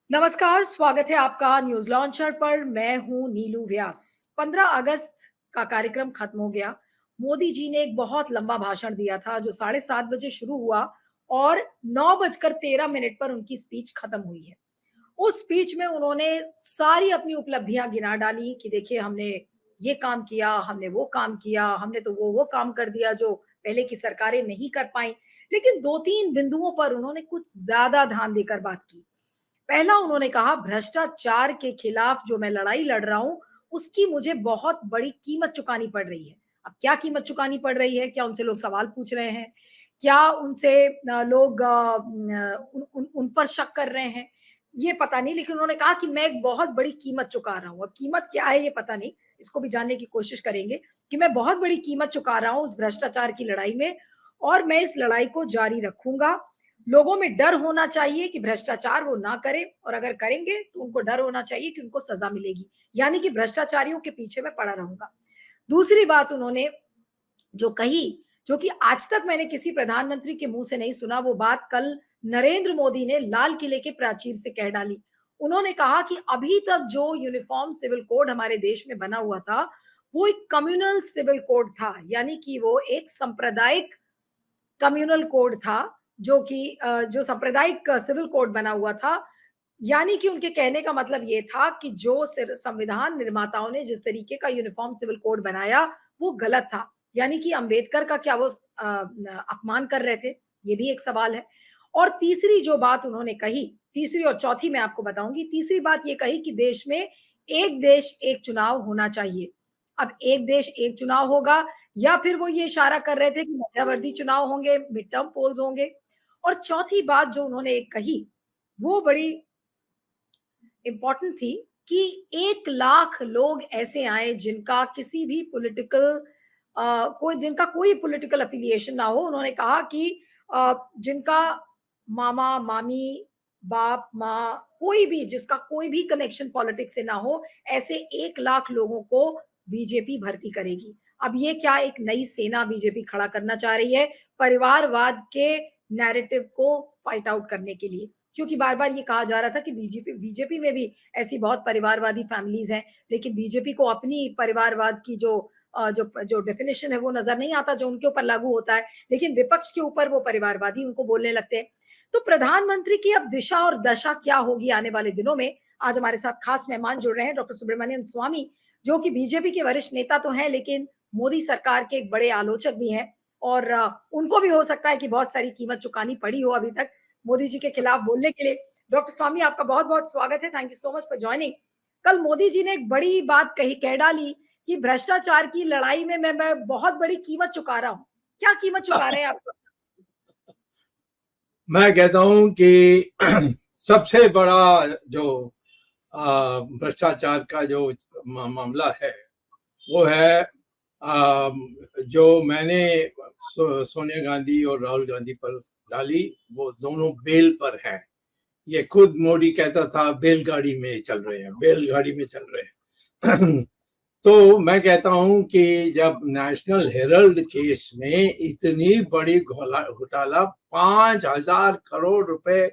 नमस्कार, स्वागत है आपका न्यूज़ लॉन्चर पर। मैं हूँ नीलू व्यास। 15 अगस्त का कार्यक्रम खत्म हो गया। मोदी जी ने एक बहुत लंबा भाषण दिया था जो 7:30 बजे शुरू हुआ और 9 बजकर 13 मिनट पर उनकी स्पीच खत्म हुई है। उस स्पीच में उन्होंने सारी अपनी उपलब्धियाँ गिना डाली कि देखिए हमने ये काम किया, हमने वो काम किया, हमने तो वो काम कर दिया जो पहले की सरकारें नहीं कर पाईं। लेकिन 2-3 बिंदुओं पर उन्होंने कुछ ज़्यादा ध्यान देकर बात की। पहला उन्होंने कहा भ्रष्टाचार के खिलाफ जो मैं लड़ाई लड़ रहा हूँ, उसकी मुझे बहुत बड़ी कीमत चुकानी पड़ रही है। अब क्या कीमत चुकानी पड़ रही है? क्या उनसे लोग सवाल पूछ रहे हैं? क्या उनसे लोग उन पर शक कर रहे हैं? ये पता नहीं, लेकिन उन्होंने कहा कि मैं एक बहुत बड़ी कीमत चुका रहा हूँ। अब कीमत क्या है ये पता नहीं, इसको भी जानने की कोशिश करेंगे कि मैं बहुत बड़ी कीमत चुका रहा हूँ उस भ्रष्टाचार की लड़ाई में और मैं इस लड़ाई को जारी रखूँगा। लोगों में डर होना चाहिए कि भ्रष्टाचार वो ना करें और अगर करेंगे तो उनको डर होना चाहिए कि उनको सजा मिलेगी, यानी कि भ्रष्टाचारियों के पीछे मैं पड़ा रहूंगा। दूसरी बात उन्होंने जो कही, जो कि आज तक मैंने किसी प्रधानमंत्री के मुंह से नहीं सुना, वो बात कल नरेंद्र मोदी ने लाल किले के प्राचीर से कह डाली। उन्होंने कहा कि अभी तक जो यूनिफॉर्म सिविल कोड हमारे देश में बना हुआ था, वो एक कम्युनल सिविल कोड था, यानी कि वो एक सांप्रदायिक कम्युनल कोड था जो कि जो सांप्रदायिक सिविल कोड बना हुआ था। यानी कि उनके कहने का मतलब ये था कि जो संविधान निर्माताओं ने जिस तरीके का यूनिफॉर्म सिविल कोड बनाया वो गलत था। यानी कि अंबेडकर का क्या वो अपमान कर रहे थे? ये भी एक सवाल है। और तीसरी जो बात उन्होंने कही, तीसरी और चौथी मैं आपको बताऊंगी। तीसरी बात ये कही कि देश में एक देश एक चुनाव होना चाहिए। अब एक देश एक चुनाव होगा या फिर वो ये इशारा कर रहे थे कि मध्यावधि चुनाव होंगे, मिड टर्म पोल्स होंगे। और चौथी बात जो उन्होंने एक कही, वो बड़ी इंपॉर्टेंट थी कि 1 लाख लोग ऐसे आए जिनका किसी भी पॉलिटिकल कोई जिनका कोई पॉलिटिकल एफिलिएशन ना हो। उन्होंने कहा कि जिनका मामा, मामी, बाप, माँ कोई भी जिसका कोई भी कनेक्शन पॉलिटिक्स से ना हो, ऐसे 1 लाख लोगों को बीजेपी भर्ती करेगी। अब ये क्या एक नई सेना बीजेपी खड़ा करना चाह रही है परिवारवाद के नैरेटिव को फाइट आउट करने के लिए? क्योंकि बार-बार ये कहा जा रहा था कि बीजेपी बीजेपी में भी ऐसी बहुत परिवारवादी फैमिलीज़ हैं, लेकिन बीजेपी को अपनी परिवारवाद की जो डेफिनिशन है वो नज़र नहीं आता जो उनके ऊपर लागू होता है, लेकिन विपक्ष के ऊपर वो परिवारवादी उनको बोलने लगते हैं। तो प्रधानमंत्री की अब दिशा और दशा क्या होगी आने वाले दिनों में? आज हमारे साथ खास मेहमान जुड़ रहे हैं डॉक्टर सुब्रमण्यम स्वामी, जो कि बीजेपी के वरिष्ठ नेता तो हैं, लेकिन मोदी सरकार के एक बड़े आलोचक भी हैं और उनको भी हो सकता है कि बहुत सारी कीमत चुकानी पड़ी हो अभी तक मोदी जी के खिलाफ बोलने के लिए। डॉक्टर स्वामी आपका बहुत-बहुत स्वागत है। Thank you so much for joining. कल मोदी जी ने एक बड़ी बात कह डाली कि भ्रष्टाचार की लड़ाई में मैं बहुत बड़ी कीमत चुका रहा हूँ। क्या कीमत चुका रहे हैं आप? मैं कहता हूं कि सबसे बड़ा जो भ्रष्टाचार का जो मामला है वो है जो मैंने सोनिया गांधी और राहुल गांधी पर डाली, वो दोनों बेल पर हैं। ये खुद मोदी कहता था बैलगाड़ी में चल रहे हैं, बैलगाड़ी में चल रहे हैं। तो मैं कहता हूं कि जब नेशनल हेरल्ड केस में इतनी बड़ी घोटाला 5,000 करोड़ रुपए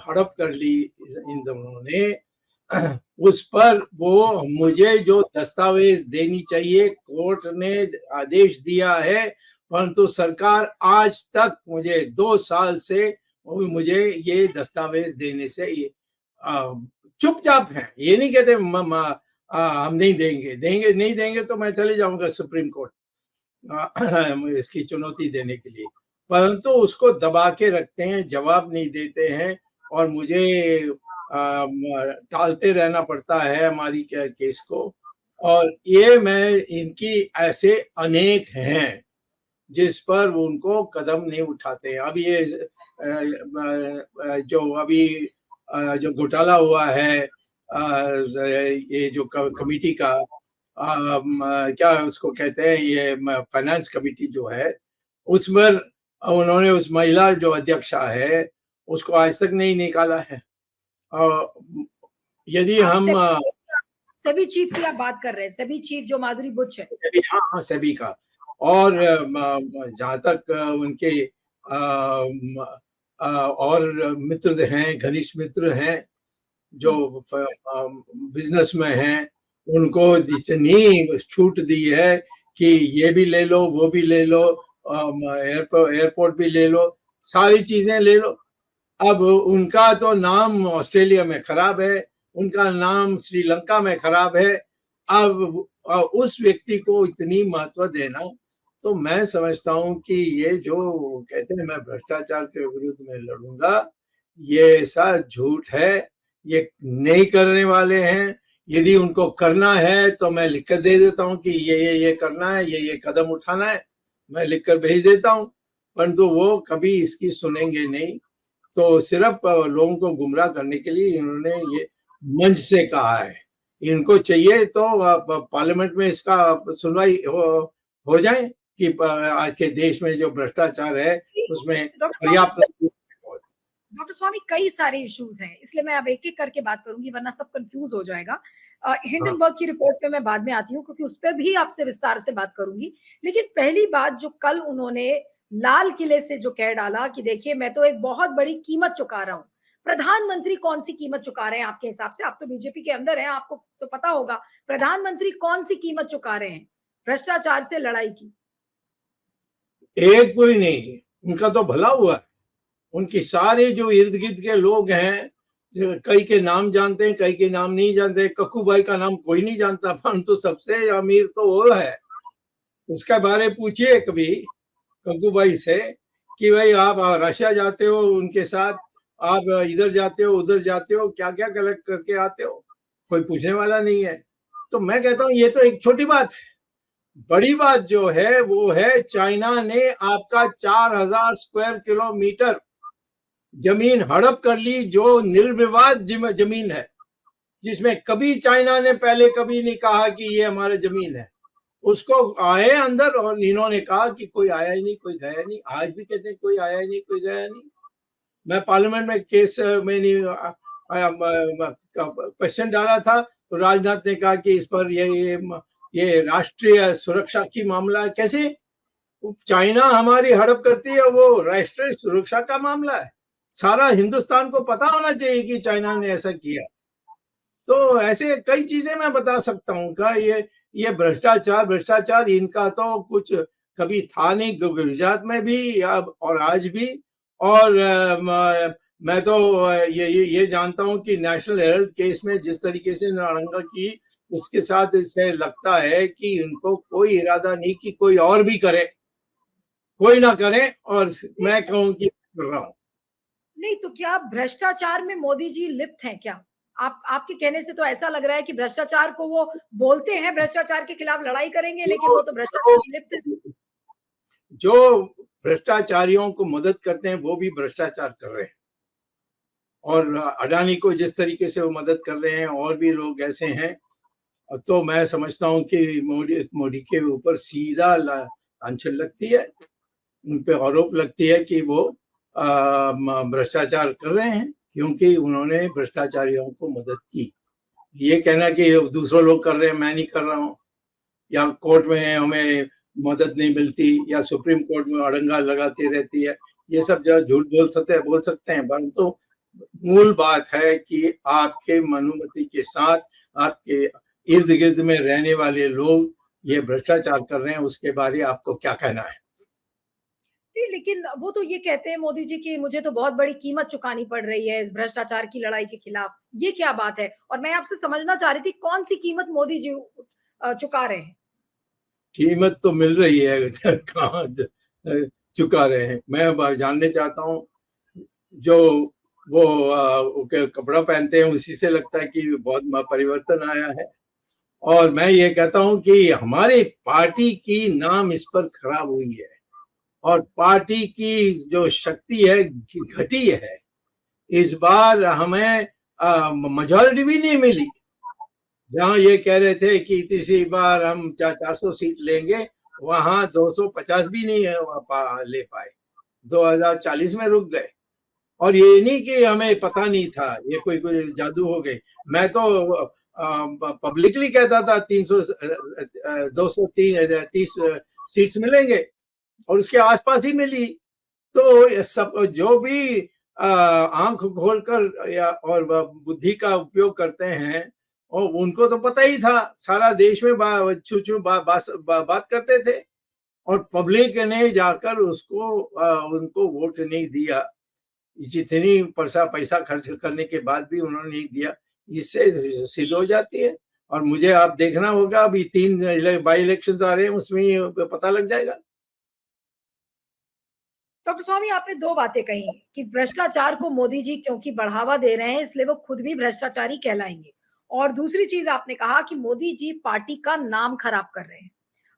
हड़प कर ली इन दोनों ने, उस पर वो मुझे जो दस्तावेज देनी चाहिए कोर्ट ने आदेश दिया है, परंतु सरकार आज तक मुझे 2 साल से मुझे ये दस्तावेज देने से चुपचाप है। ये नहीं कहते हम नहीं देंगे, नहीं देंगे तो मैं चले जाऊंगा सुप्रीम कोर्ट इसकी चुनौती देने के लिए, परंतु उसको दबा के रखते हैं, जवाब नहीं देते हैं और मुझे टालते रहना पड़ता है हमारी केस को। और ये मैं इनकी ऐसे अनेक हैं जिस पर उनको कदम नहीं उठाते। अब ये जो अभी जो घोटाला हुआ है, ये जो कमेटी का क्या उसको कहते हैं, ये फाइनेंस कमेटी जो है, उस पर उन्होंने उस महिला जो अध्यक्षा है उसको आज तक नहीं निकाला है। यदि आप हम सेबी चीफ की आप बात कर रहे हैं, सेबी चीफ जो माधुरी बुच है। हाँ हाँ सभी का, और जहाँ तक उनके और मित्र हैं, घनिष्ठ मित्र हैं, जो बिजनेस में हैं उनको जितनी छूट दी है कि ये भी ले लो, वो भी ले लो, एयरपोर्ट भी ले लो, सारी चीजें ले लो। अब उनका तो नाम ऑस्ट्रेलिया में खराब है, उनका नाम श्रीलंका में खराब है। अब उस व्यक्ति को इतनी महत्व देना, तो मैं समझता हूं कि ये जो कहते हैं मैं भ्रष्टाचार के विरुद्ध में लड़ूंगा, ये ऐसा झूठ है। ये नहीं करने वाले हैं। यदि उनको करना है तो मैं लिख कर दे देता हूं कि ये करना है, ये कदम उठाना है, मैं लिख कर भेज देता हूं, परंतु वो कभी इसकी सुनेंगे नहीं। तो सिर्फ लोगों को गुमराह करने के लिए इन्होंने ये मंच से कहा है। इनको चाहिए तो पार्लियामेंट में इसका सुनवाई हो जाए कि आज के देश में जो भ्रष्टाचार है उसमें पर्याप्त। डॉक्टर स्वामी, कई सारे इश्यूज हैं, इसलिए मैं अब एक एक करके बात करूंगी वरना सब कंफ्यूज हो जाएगा। हिंडनबर्ग की रिपोर्ट पे मैं बाद में आती हूँ क्योंकि उस पर भी आपसे विस्तार से बात करूंगी। लेकिन पहली बात जो कल उन्होंने लाल किले से जो कह डाला कि देखिए मैं तो एक बहुत बड़ी कीमत चुका रहा हूँ। प्रधानमंत्री कौन सी कीमत चुका रहे हैं आपके हिसाब से? आप तो बीजेपी के अंदर हैं, आपको तो पता होगा प्रधानमंत्री कौन सी कीमत चुका रहे हैं भ्रष्टाचार से लड़ाई की? एक कोई नहीं, उनका तो भला हुआ है। उनकी सारे जो इर्द गिर्द के लोग हैं, कई के नाम जानते हैं, कई के नाम नहीं जानते। कक्कू भाई का नाम कोई नहीं जानता, परंतु सबसे अमीर तो वो है। उसके बारे पूछिए कभी कक्कू भाई से कि भाई आप रशिया जाते हो उनके साथ, आप इधर जाते हो उधर जाते हो, क्या क्या कलेक्ट करके आते हो, कोई पूछने वाला नहीं है। तो मैं कहता हूँ ये तो एक छोटी बात है। बड़ी बात जो है वो है चाइना ने आपका 4000 स्क्वायर किलोमीटर जमीन हड़प कर ली, जो निर्विवाद जमीन है, जिसमें कभी चाइना ने पहले कभी नहीं कहा कि ये हमारा जमीन है। उसको आए अंदर और इन्होंने कहा कि कोई आया ही नहीं, कोई गया नहीं। आज भी कहते हैं कोई आया ही नहीं, कोई गया नहीं। मैं पार्लियामेंट में केस में नहीं क्वेश्चन डाला था तो राजनाथ ने कहा कि इस पर ये राष्ट्रीय सुरक्षा की मामला है। कैसे? चाइना हमारी हड़प करती है, वो राष्ट्रीय सुरक्षा का मामला है। सारा हिंदुस्तान को पता होना चाहिए कि चाइना ने ऐसा किया। तो ऐसे कई चीजें मैं बता सकता हूँ का ये भ्रष्टाचार इनका तो कुछ कभी था नहीं, गुजरात में भी और आज भी। और मैं तो ये जानता हूँ कि नेशनल हेराल्ड केस में जिस तरीके से नारंगा की, उसके साथ इससे लगता है कि उनको कोई इरादा नहीं कि कोई और भी करे, कोई ना करे, और मैं कहूँ कि कर रहा हूँ। नहीं तो क्या भ्रष्टाचार में मोदी जी लिप्त हैं क्या? आपके कहने से तो ऐसा लग रहा है कि भ्रष्टाचार को वो बोलते हैं भ्रष्टाचार के खिलाफ लड़ाई करेंगे, लेकिन वो तो भ्रष्टाचार में लिप्त है। जो भ्रष्टाचारियों को मदद करते हैं वो भी भ्रष्टाचार कर रहे हैं, और अडानी को जिस तरीके से वो मदद कर रहे हैं और भी लोग ऐसे हैं। तो मैं समझता हूँ कि मोदी के ऊपर सीधा लांछन लगती है, उन पे आरोप लगती है कि वो भ्रष्टाचार कर रहे हैं क्योंकि उन्होंने भ्रष्टाचारियों को मदद की। ये कहना कि दूसरे लोग कर रहे हैं मैं नहीं कर रहा हूँ, या कोर्ट में हमें मदद नहीं मिलती, या सुप्रीम कोर्ट में अड़ंगा लगाती रहती है, ये सब जो झूठ बोल सकते हैं। परंतु मूल बात है कि आपके अनुमति के साथ आपके इर्द गिर्द में रहने वाले लोग ये भ्रष्टाचार कर रहे हैं, उसके बारे आपको क्या कहना है? लेकिन वो तो ये कहते हैं मोदी जी कि मुझे तो बहुत बड़ी कीमत चुकानी पड़ रही है इस भ्रष्टाचार की लड़ाई के खिलाफ। ये क्या बात है? और मैं आपसे समझना चाह रही थी कौन सी कीमत मोदी जी चुका रहे हैं? कीमत तो मिल रही है, कहाँ चुका रहे हैं? मैं जानने चाहता हूँ। जो वो कपड़ा पहनते हैं उसी से लगता है कि बहुत परिवर्तन आया है। और मैं ये कहता हूँ कि हमारी पार्टी की नाम इस पर खराब हुई है, और पार्टी की जो शक्ति है घटी है। इस बार हमें मेजॉरिटी भी नहीं मिली। जहां ये कह रहे थे कि तीसरी बार हम 400 सीट लेंगे, वहां 250 भी नहीं ले पाए, 2040 में रुक गए। और ये नहीं कि हमें पता नहीं था, ये कोई जादू हो गई। मैं तो पब्लिकली कहता था 230 सीट्स मिलेंगे, और उसके आसपास ही मिली। तो सब जो भी आंख खोलकर या और बुद्धि का उपयोग करते हैं, और उनको तो पता ही था, सारा देश में बात करते थे, और पब्लिक ने जाकर उनको वोट नहीं दिया। जितनी पैसा खर्च करने के बाद भी उन्होंने नहीं दिया। इससे सिद्ध हो जाती है। और मुझे आप देखना होगा, अभी 3 बाई इलेक्शंस आ रहे हैं, उसमें ही पता लग जाएगा। डॉक्टर स्वामी, आपने 2 बातें कही कि भ्रष्टाचार को मोदी जी क्योंकि बढ़ावा दे रहे हैं, इसलिए वो खुद भी भ्रष्टाचारी कहलाएंगे, और दूसरी चीज आपने कहा कि मोदी जी पार्टी का नाम खराब कर रहे हैं।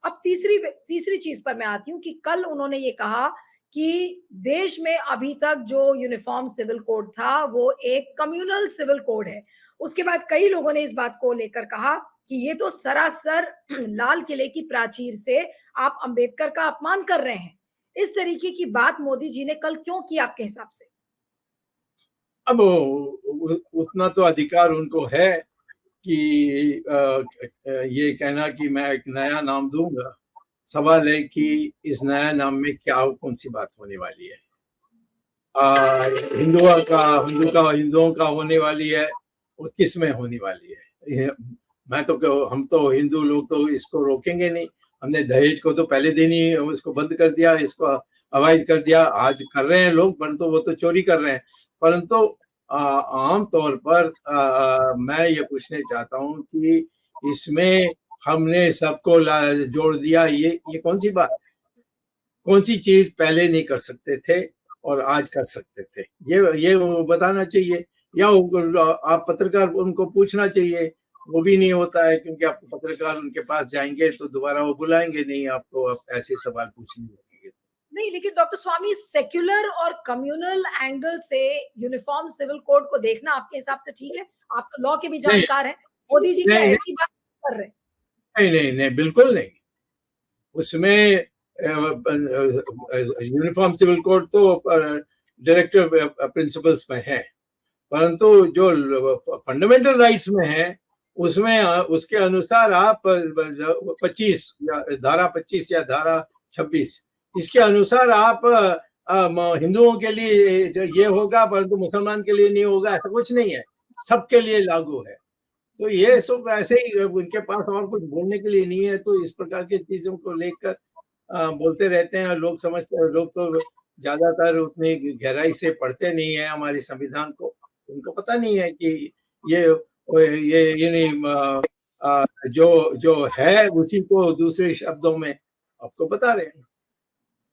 अब तीसरी चीज पर मैं आती हूँ कि कल उन्होंने ये कहा कि देश में अभी तक जो यूनिफॉर्म सिविल कोड था वो एक कम्युनल सिविल कोड है। उसके बाद कई लोगों ने इस बात को लेकर कहा कि ये तो सरासर लाल किले की प्राचीर से आप अंबेडकर का अपमान कर रहे हैं। इस तरीके की बात मोदी जी ने कल क्यों की आपके हिसाब से? अब उतना तो अधिकार उनको है कि ये कहना कि मैं एक नया नाम दूंगा। सवाल है कि इस नया नाम में क्या कौन सी बात होने वाली है। हिंदुओं का होने वाली है, वो किस में होने वाली है। हम तो हिंदू लोग तो इसको रोकेंगे नहीं। हमने दहेज को तो पहले दिन ही उसको बंद कर दिया, इसको अवैध कर दिया। आज कर रहे हैं लोग, परंतु वो तो चोरी कर रहे हैं। परंतु आम तौर पर मैं ये पूछने चाहता हूँ कि इसमें हमने सबको जोड़ दिया, ये कौन सी बात, कौन सी चीज पहले नहीं कर सकते थे और आज कर सकते थे, ये वो बताना चाहिए। या आप पत्रकार उनको पूछना चाहिए। वो भी नहीं होता है, क्योंकि आप पत्रकार उनके पास जाएंगे तो दोबारा वो बुलाएंगे नहीं आपको, आप ऐसे सवाल पूछने लगेंगे। नहीं, लेकिन डॉक्टर स्वामी, सेक्युलर और कम्युनल एंगल से यूनिफॉर्म सिविल कोड को देखना आपके हिसाब से ठीक है? आप तो लॉ के भी नहीं जानकार हैं। मोदी जी क्या नहीं ऐसी बात कर रहे हैं? नहीं नहीं नहीं, बिल्कुल नहीं। उसमें यूनिफॉर्म सिविल कोड तो डायरेक्टिव प्रिंसिपल्स में है, परंतु जो फंडामेंटल राइट्स में है, उसमें उसके अनुसार आप 25 या धारा 25 या धारा 26, इसके अनुसार आप हिंदुओं के लिए ये होगा, परंतु मुसलमान के लिए नहीं होगा, ऐसा कुछ नहीं है। सबके लिए लागू है। तो ये सब ऐसे ही, उनके पास और कुछ बोलने के लिए नहीं है, तो इस प्रकार की चीजों को लेकर बोलते रहते हैं। लोग समझते, लोग तो ज्यादातर उतनी गहराई से पढ़ते नहीं है हमारे संविधान को। उनको पता नहीं है कि ये ये नहीं, जो जो है उसी को दूसरे शब्दों में आपको बता रहे हैं।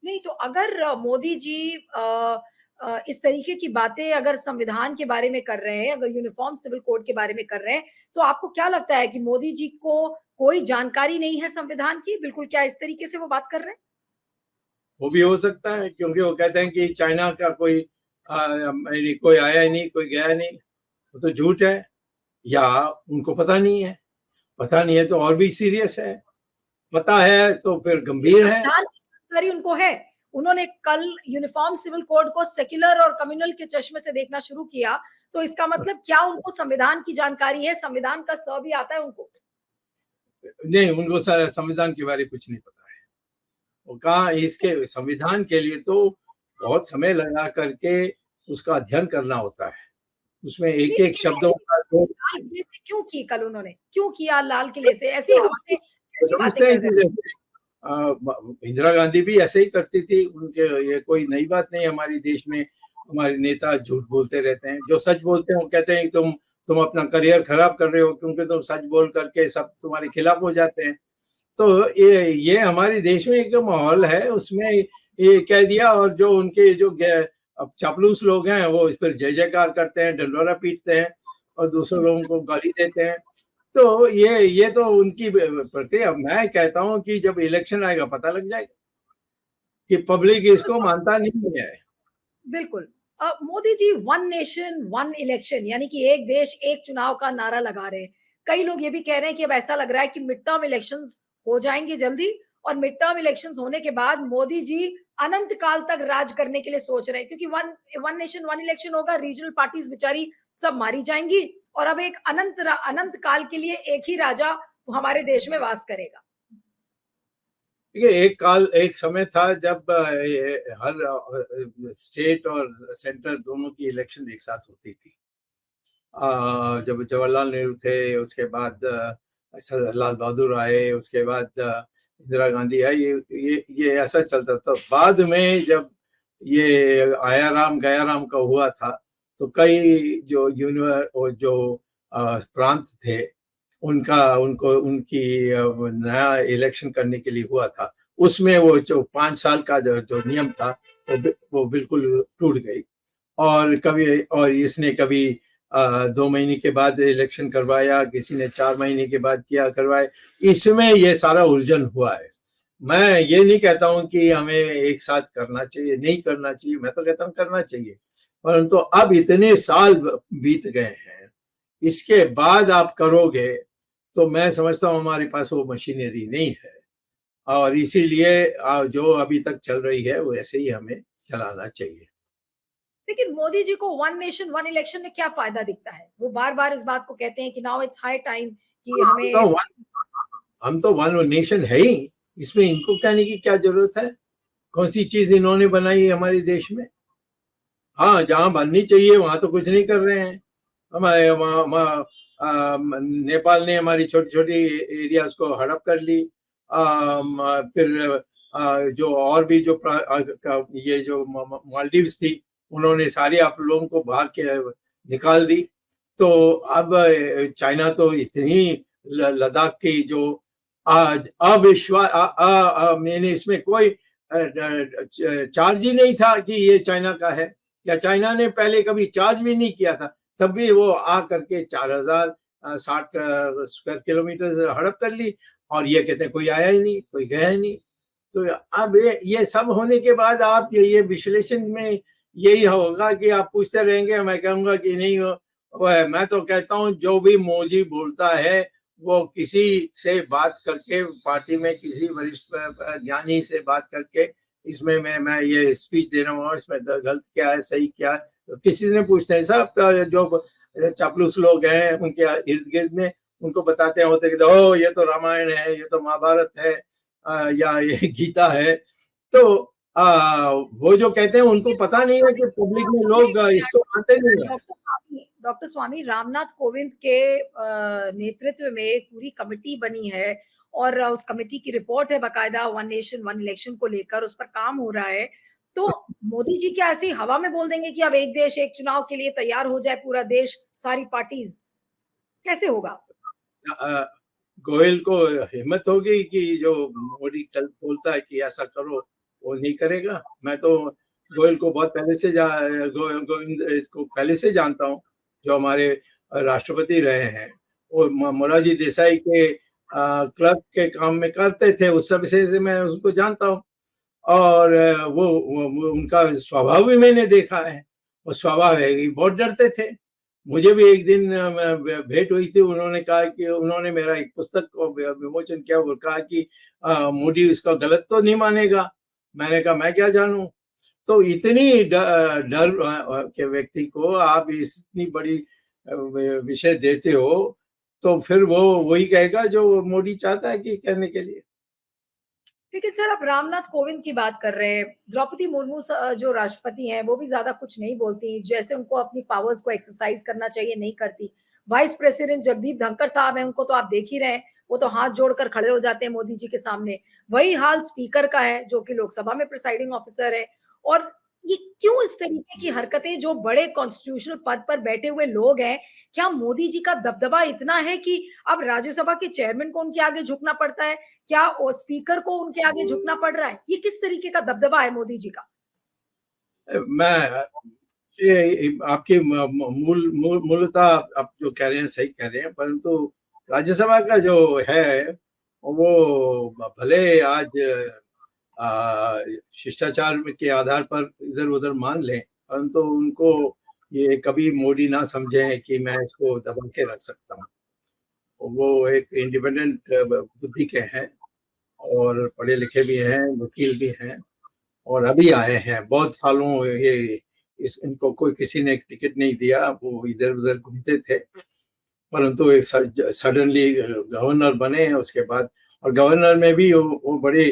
नहीं, तो अगर मोदी जी इस तरीके की बातें अगर संविधान के बारे में कर रहे हैं, अगर यूनिफॉर्म सिविल कोड के बारे में कर रहे हैं, तो आपको क्या लगता है कि मोदी जी को कोई जानकारी नहीं है संविधान की? बिल्कुल, क्या इस तरीके से वो बात कर रहे हैं? वो भी हो सकता है, क्योंकि वो कहते हैं कि चाइना का कोई आया ही नहीं, कोई गया नहीं, वो तो झूठ है। या उनको पता नहीं है। पता नहीं है तो और भी सीरियस है, पता है तो फिर गंभीर है। संविधान की जानकारी उनको है। उन्होंने कल यूनिफॉर्म सिविल कोड को सेक्युलर और कम्युनल के चश्मे से देखना शुरू किया, तो इसका मतलब क्या उनको संविधान की जानकारी है? संविधान का स भी आता है उनको? नहीं, उनको संविधान के बारे में कुछ नहीं पता है। वो कहा, इसके संविधान के लिए तो बहुत समय लगा करके उसका अध्ययन करना होता है। उसमें नहीं, एक-एक लेकिन शब्दों का जो लाल किले से क्यों की कल उन्होंने? क्यों किया लाल किले से? ऐसी हवा में कैसी बातें समझते हैं कर कि गए? जैसे इंदिरा गांधी भी ऐसे ही करती थी। उनके ये कोई नई बात नहीं है हमारे देश में। हमारे नेता झूठ बोलते रहते हैं। जो सच बोलते हैं वो कहते हैं कि तुम अपना करियर खराब कर रहे हो, क्योंकि तुम सच बोल करके सब तुम्हारे खिलाफ हो जाते हैं। तो ये हमारे देश में एक माहौल है, उसमें ये कह दिया, और जो उनके जो अब चापलूस लोग हैं वो इस पर जय जयकार करते हैं, ढंढोरा पीटते हैं और दूसरे लोगों को गाली देते हैं। तो ये तो उनकी प्रक्रिया। मैं कहता हूं कि जब इलेक्शन आएगा पता लग जाएगा कि पब्लिक तो इसको मानता नहीं है। बिल्कुल। Modi ji one nation one election यानी कि एक देश एक चुनाव का नारा लगा रहे हैं। कई लोग ये भी कह रहे हैं कि अब ऐसा लग रहा है कि मिड टर्म इलेक्शंस हो जाएंगे जल्दी, और मिड टर्म इलेक्शंस होने के बाद मोदी जी अनंत काल तक राज करने के लिए सोच रहे हैं, क्योंकि one one nation one election होगा, रीजनल पार्टीज बेचारी सब मारी जाएंगी, और अब एक अनंत काल के लिए एक ही राजा हमारे देश में वास करेगा। देखिए, एक समय था जब हर स्टेट और सेंटर दोनों की इलेक्शन एक साथ होती थी। जब जवाहरलाल नेहरू थे, उसके बाद सर लाल बहादुर आए, उसके बाद इंदिरा गांधी आई, ये ऐसा चलता था। बाद में जब ये आया राम गया राम का हुआ था, तो कई जो प्रांत थे, उनको उनकी नया इलेक्शन करने के लिए हुआ था, उसमें वो जो 5 साल का जो नियम था, वो बिल्कुल टूट गई। और इसने कभी 2 महीने के बाद इलेक्शन करवाया, किसी ने 4 महीने के बाद किया करवाए। इसमें ये सारा उलझन हुआ है। मैं ये नहीं कहता हूं कि हमें एक साथ करना चाहिए, नहीं करना चाहिए, मैं तो कहता हूं करना चाहिए, परंतु अब इतने साल बीत गए हैं, इसके बाद आप करोगे तो मैं समझता हूं हमारे पास वो मशीनरी नहीं है, और इसीलिए जो अभी तक चल रही है वो ऐसे ही हमें चलाना चाहिए। लेकिन मोदी जी को वन नेशन वन इलेक्शन में क्या फायदा दिखता है? वो बार-बार इस बात को कहते हैं कि नाउ इट्स हाई टाइम कि हमें हम तो वन नेशन है ही, इसमें इनको कहने की क्या जरूरत है? कौन सी चीज इन्होंने बनाई है हमारे देश में? हाँ, जहां बननी चाहिए वहां तो कुछ नहीं कर रहे हैं। हमारे नेपाल ने हमारी छोटी छोटी एरियाज को हड़प कर ली। फिर जो और भी जो ये जो मालदीव्स थी, उन्होंने सारी आप लोगों को बाहर के निकाल दी। तो अब चाइना तो इतनी लद्दाख की जो आज अविश्वास, मैंने इसमें कोई चार्ज ही नहीं था कि ये चाइना का है, या चाइना ने पहले कभी चार्ज भी नहीं किया था, तब भी वो आ करके 4060 स्क्वायर किलोमीटर हड़प कर ली, और ये कहते हैं कोई आया ही नहीं, कोई गया ही नहीं। तो अब ये सब होने के बाद आप ये विश्लेषण में यही होगा कि आप पूछते रहेंगे, मैं कहूंगा कि नहीं मैं तो कहता हूँ जो भी मोदी बोलता है वो किसी से बात करके, पार्टी में किसी वरिष्ठ ज्ञानी से बात करके, इसमें मैं ये स्पीच दे रहा हूँ और इसमें गलत क्या है सही क्या है, तो किसी ने पूछते हैं। सब जो चापलूस लोग हैं उनके इर्द गिर्द में, उनको बताते होते कि ओ ये तो रामायण है, ये तो महाभारत है, या ये गीता है। तो वो जो कहते हैं उनको पता नहीं है कि पब्लिक में लोग इसको मानते नहीं है। डॉक्टर स्वामी रामनाथ कोविंद के नेतृत्व में एक पूरी कमेटी बनी है और उस कमेटी की रिपोर्ट है बकायदा वन नेशन वन इलेक्शन को लेकर, उस पर काम हो रहा है। तो मोदी जी क्या ऐसी हवा में बोल देंगे कि अब एक देश एक चुनाव के लिए तैयार हो जाए पूरा देश, सारी पार्टीज? कैसे होगा? गोयल को हिम्मत होगी कि जो मोदी कल बोलता है कि ऐसा करो, वो नहीं करेगा? मैं तो गोयल को बहुत पहले से गोविंद को पहले से जानता हूँ, जो हमारे राष्ट्रपति रहे हैं। वो मोरारजी देसाई के क्लर्क के काम में करते थे, उस समय से मैं उसको जानता हूँ। और वो उनका स्वभाव भी मैंने देखा है। वो स्वभाव है कि बहुत डरते थे। मुझे भी एक दिन भेंट हुई थी, उन्होंने कहा कि उन्होंने मेरा एक पुस्तक को विमोचन किया, वो कहा कि मोदी इसका गलत तो नहीं मानेगा। मैंने कहा मैं क्या जानूं। तो इतनी डर के व्यक्ति को आप इतनी बड़ी विषय देते हो, तो फिर वो वही कहेगा जो मोदी चाहता है कि कहने के लिए। लेकिन सर आप रामनाथ कोविंद की बात कर रहे हैं, द्रौपदी मुर्मू जो राष्ट्रपति हैं वो भी ज्यादा कुछ नहीं बोलती, जैसे उनको अपनी पावर्स को एक्सरसाइज करना चाहिए नहीं करती। वाइस प्रेसिडेंट जगदीप धनखड़ साहब हैं, उनको तो आप देख ही रहे हैं, वो तो हाथ जोड़कर खड़े हो जाते हैं मोदी जी के सामने। वही हाल स्पीकर का है जो कि लोकसभा में प्रिसाइडिंग ऑफिसर है। और ये क्यों इस तरीके की हरकतें, जो बड़े कॉन्स्टिट्यूशनल पद पर बैठे हुए लोग हैं, क्या मोदी जी का दबदबा इतना है कि अब राज्यसभा के चेयरमैन को उनके आगे झुकना पड़ता है? क्या स्पीकर को उनके आगे झुकना पड़ रहा है? ये किस तरीके का दबदबा है मोदी जी का? मैं ये आपकी मूलतः आप जो कह रहे हैं सही कह रहे हैं, परंतु राज्यसभा का जो है वो भले आज शिष्टाचार के आधार पर इधर उधर मान लें, परंतु उनको ये कभी मोदी ना समझे कि मैं इसको दबा के रख सकता हूँ। वो एक इंडिपेंडेंट बुद्धि के हैं, और पढ़े लिखे भी हैं, वकील भी हैं, और अभी आए हैं। बहुत सालों ये इनको कोई किसी ने टिकट नहीं दिया, वो इधर उधर घूमते थे, परंतु एक सडनली गवर्नर बने हैं उसके बाद। और गवर्नर में भी वो बड़े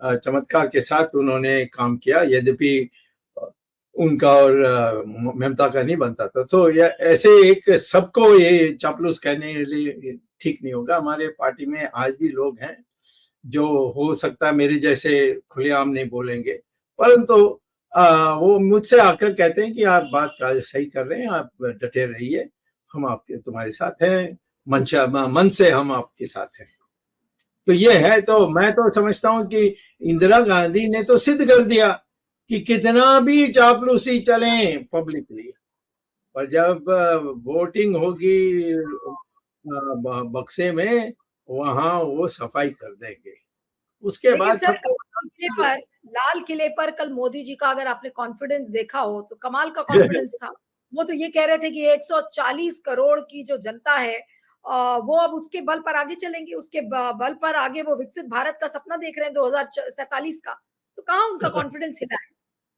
चमत्कार के साथ उन्होंने काम किया, यद्यपि उनका और ममता का नहीं बनता था। तो ये ऐसे एक सबको ये चापलूस कहने के लिए ठीक नहीं होगा। हमारे पार्टी में आज भी लोग हैं जो हो सकता है मेरे जैसे खुलेआम नहीं बोलेंगे, परंतु वो मुझसे आकर कहते हैं कि आप बात सही कर रहे हैं, आप डटे रहिए, हम आपके तुम्हारे साथ हैं, मन से हम आपके साथ हैं। तो ये है। तो मैं तो समझता हूँ कि इंदिरा गांधी ने तो सिद्ध कर दिया कि कितना भी चापलूसी चले पब्लिकली, पर जब वोटिंग होगी बक्से में, वहां वो सफाई कर देंगे। उसके लेकिन बाद सर, सबको लाल किले पर कल मोदी जी का अगर आपने कॉन्फिडेंस देखा हो तो कमाल का कॉन्फिडेंस था। वो तो ये कह रहे थे कि 140 करोड़ की जो जनता है, वो अब उसके बल पर आगे चलेंगे, उसके बल पर आगे वो विकसित भारत का सपना देख रहे हैं 2047 का। तो कहाँ उनका कॉन्फिडेंस हिला है?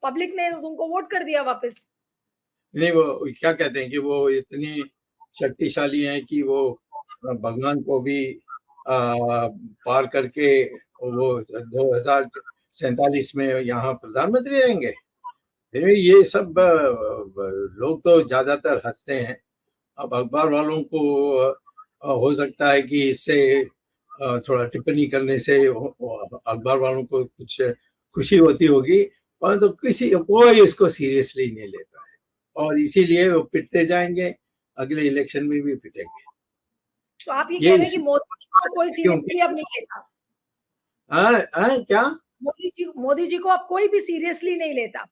पब्लिक ने उनको वोट कर दिया वापस। नहीं, वो क्या कहते हैं कि वो इतनी शक्तिशाली हैं कि वो भगवान को भी पार करके वो 2047 में यहाँ प्रधानमंत्री रहेंगे। ये सब लोग तो ज्यादातर हंसते हैं। अब अखबार वालों को हो सकता है कि इससे थोड़ा टिप्पणी करने से अखबार वालों को कुछ खुशी होती होगी, परंतु किसी कोई इसको सीरियसली नहीं लेता है, और इसीलिए वो पिटते जाएंगे, अगले इलेक्शन में भी पिटेंगे। तो आप ये ये कह रहे हैं कि मोदी जी को कोई क्योंकि सीरियसली अब नहीं लेता? क्या मोदी जी को अब कोई भी सीरियसली नहीं लेता?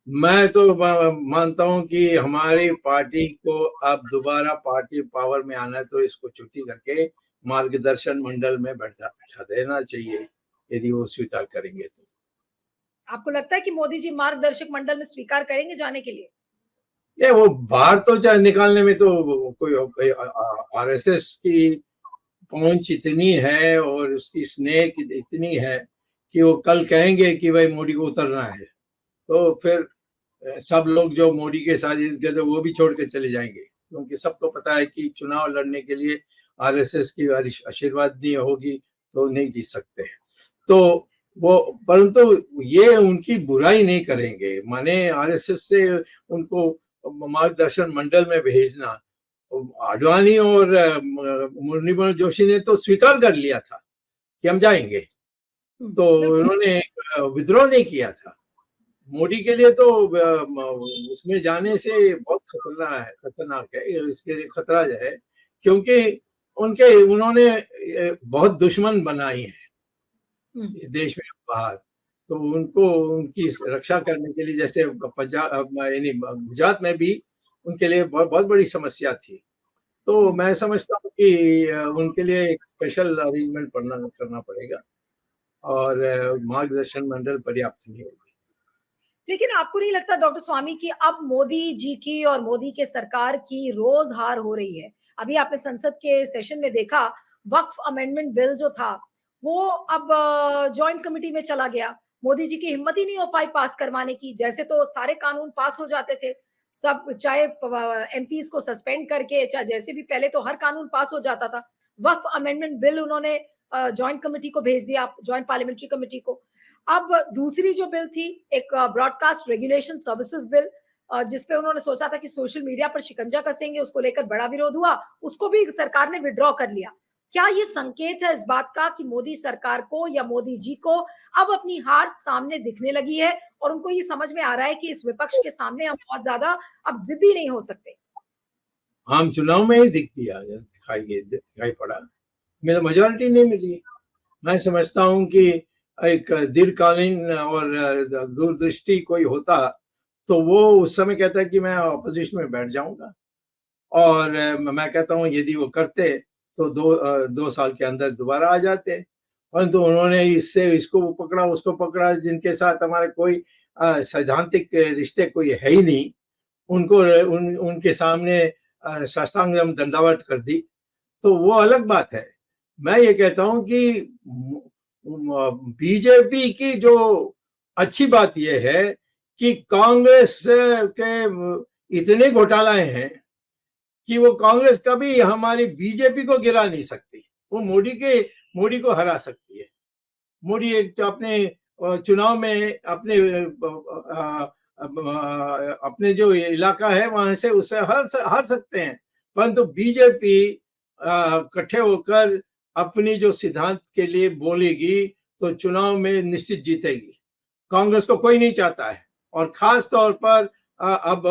मैं तो मानता हूं कि हमारी पार्टी को अब दोबारा पार्टी पावर में आना है तो इसको छुट्टी करके मार्गदर्शन मंडल में बैठा देना चाहिए, यदि वो स्वीकार करेंगे तो। आपको लगता है कि मोदी जी मार्गदर्शक मंडल में स्वीकार करेंगे जाने के लिए? ये वो बाहर तो चाहे निकालने में तो कोई आरएसएस की पहुंच इतनी है और उसकी स्नेह इतनी है कि वो कल कहेंगे कि भाई मोदी को उतरना है, तो फिर सब लोग जो मोदी के साथ गए थे वो भी छोड़ के चले जाएंगे, क्योंकि सबको पता है कि चुनाव लड़ने के लिए आरएसएस की आशीर्वाद नहीं होगी तो नहीं जीत सकते हैं। तो वो, परंतु ये उनकी बुराई नहीं करेंगे, माने आरएसएस से उनको मार्गदर्शन मंडल में भेजना। आडवाणी और मुरलीधर जोशी ने तो स्वीकार कर लिया था कि हम जाएंगे, तो उन्होंने विद्रोह नहीं किया था। मोदी के लिए तो उसमें जाने से बहुत खतरनाक है, इसके लिए खतरा है, क्योंकि उन्होंने बहुत दुश्मन बनाई है इस देश में बाहर। तो उनको उनकी रक्षा करने के लिए, जैसे पंजाब यानी गुजरात में भी उनके लिए बहुत बड़ी समस्या थी। तो मैं समझता हूँ कि उनके लिए एक स्पेशल अरेंजमेंट करना पड़ेगा, और मार्गदर्शन मंडल पर्याप्त नहीं होगी। लेकिन आपको नहीं लगता डॉक्टर स्वामी कि अब मोदी जी की और मोदी के सरकार की रोज हार हो रही है? अभी आपने संसद के सेशन में देखा, वक्फ अमेंडमेंट बिल जो था वो अब जॉइंट कमेटी में चला गया। मोदी जी की हिम्मत ही नहीं हो पाई पास करवाने की। जैसे तो सारे कानून पास हो जाते थे, सब चाहे एमपीज को सस्पेंड करके, चाहे जैसे भी, पहले तो हर कानून पास हो जाता था। वक्फ अमेंडमेंट बिल उन्होंने जॉइंट कमेटी को भेज दिया, जॉइंट पार्लियामेंट्री कमेटी को। अब दूसरी जो बिल थी, एक ब्रॉडकास्ट रेगुलेशन सर्विसेज बिल, जिसपे उन्होंने सोचा था कि सोशल मीडिया पर शिकंजा कसेंगे, उसको लेकर बड़ा विरोध हुआ, उसको भी सरकार ने विड्रॉ कर लिया। क्या ये संकेत है इस बात का कि मोदी सरकार को या मोदी जी को अब अपनी हार सामने दिखने लगी है और उनको ये समझ में आ रहा है कि इस विपक्ष के सामने हम बहुत ज्यादा अब जिद्दी नहीं हो सकते? आम चुनाव में ही दिखाई पड़ा, मेरा मेजोरिटी नहीं मिली। मैं समझता हूं कि एक दीर्घकालीन और दूरदृष्टि कोई होता तो वो उस समय कहता है कि मैं अपोजिशन में बैठ जाऊंगा, और मैं कहता हूं यदि वो करते तो 2 साल के अंदर दोबारा आ जाते, परंतु उन्होंने इसको पकड़ा, उसको पकड़ा, जिनके साथ हमारे कोई सैद्धांतिक रिश्ते कोई है ही नहीं, उनको उनके सामने साष्टांग दंडावत कर दी, तो वो अलग बात है। मैं ये कहता हूं कि बीजेपी की जो अच्छी बात यह है कि कांग्रेस के इतने घोटाले हैं कि वो कांग्रेस कभी हमारी बीजेपी को गिरा नहीं सकती, वो मोदी को हरा सकती है। मोदी एक अपने चुनाव में अपने जो इलाका है वहां से उससे हार सकते हैं, परंतु बीजेपी इकट्ठे होकर अपनी जो सिद्धांत के लिए बोलेगी तो चुनाव में निश्चित जीतेगी। कांग्रेस को कोई नहीं चाहता है, और खास तौर पर अब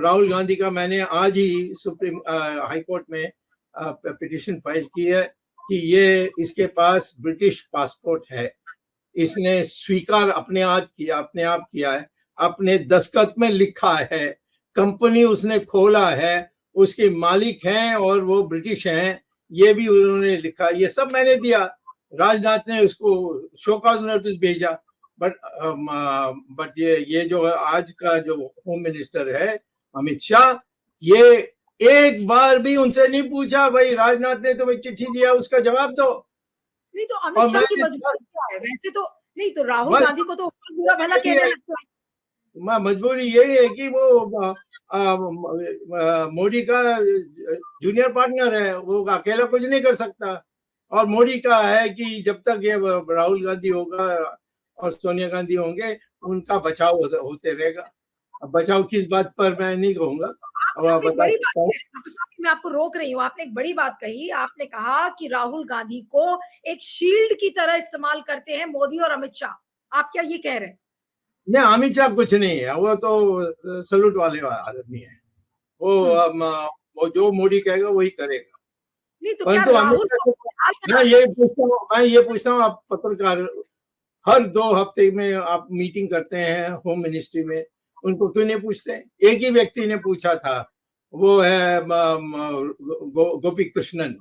राहुल गांधी का मैंने आज ही सुप्रीम हाई कोर्ट में पिटीशन फाइल की है कि ये इसके पास ब्रिटिश पासपोर्ट है, इसने स्वीकार अपने आप किया है, अपने दस्तखत में लिखा है, कंपनी उसने खोला है, उसके मालिक हैं और वो ब्रिटिश हैं, ये भी उन्होंने लिखा, ये सब मैंने दिया। राजनाथ ने उसको शो कॉज नोटिस भेजा, बट ये जो आज का जो होम मिनिस्टर है अमित शाह, ये एक बार भी उनसे नहीं पूछा भाई राजनाथ ने तुम्हें चिट्ठी दिया उसका जवाब दो। नहीं तो अमित शाह की मजबूरी क्या है वैसे? तो नहीं तो राहुल गांधी को तो बुरा भला कहने लगता है। मजबूरी यही है कि वो मोदी का जूनियर पार्टनर है, वो अकेला कुछ नहीं कर सकता, और मोदी का है कि जब तक ये राहुल गांधी होगा और सोनिया गांधी होंगे उनका बचाव होते रहेगा। अब बचाव किस बात पर मैं नहीं कहूंगा। अब बड़ी बात है, मैं आपको रोक रही हूँ, आपने एक बड़ी बात कही, आपने कहा कि राहुल गांधी को एक शील्ड की तरह इस्तेमाल करते हैं मोदी और अमित शाह, आप क्या ये कह रहे हैं? नहीं, अमित शाह कुछ नहीं है, वो तो सलूट वाले आदमी है, वो जो मोदी कहेगा वही करेगा। नहीं तो क्या राहुल मैं ये पूछता हूँ आप पत्रकार हर 2 हफ्ते में आप मीटिंग करते हैं होम मिनिस्ट्री में, उनको क्यों नहीं पूछते? एक ही व्यक्ति ने पूछा था, वो है गोपी कृष्णन,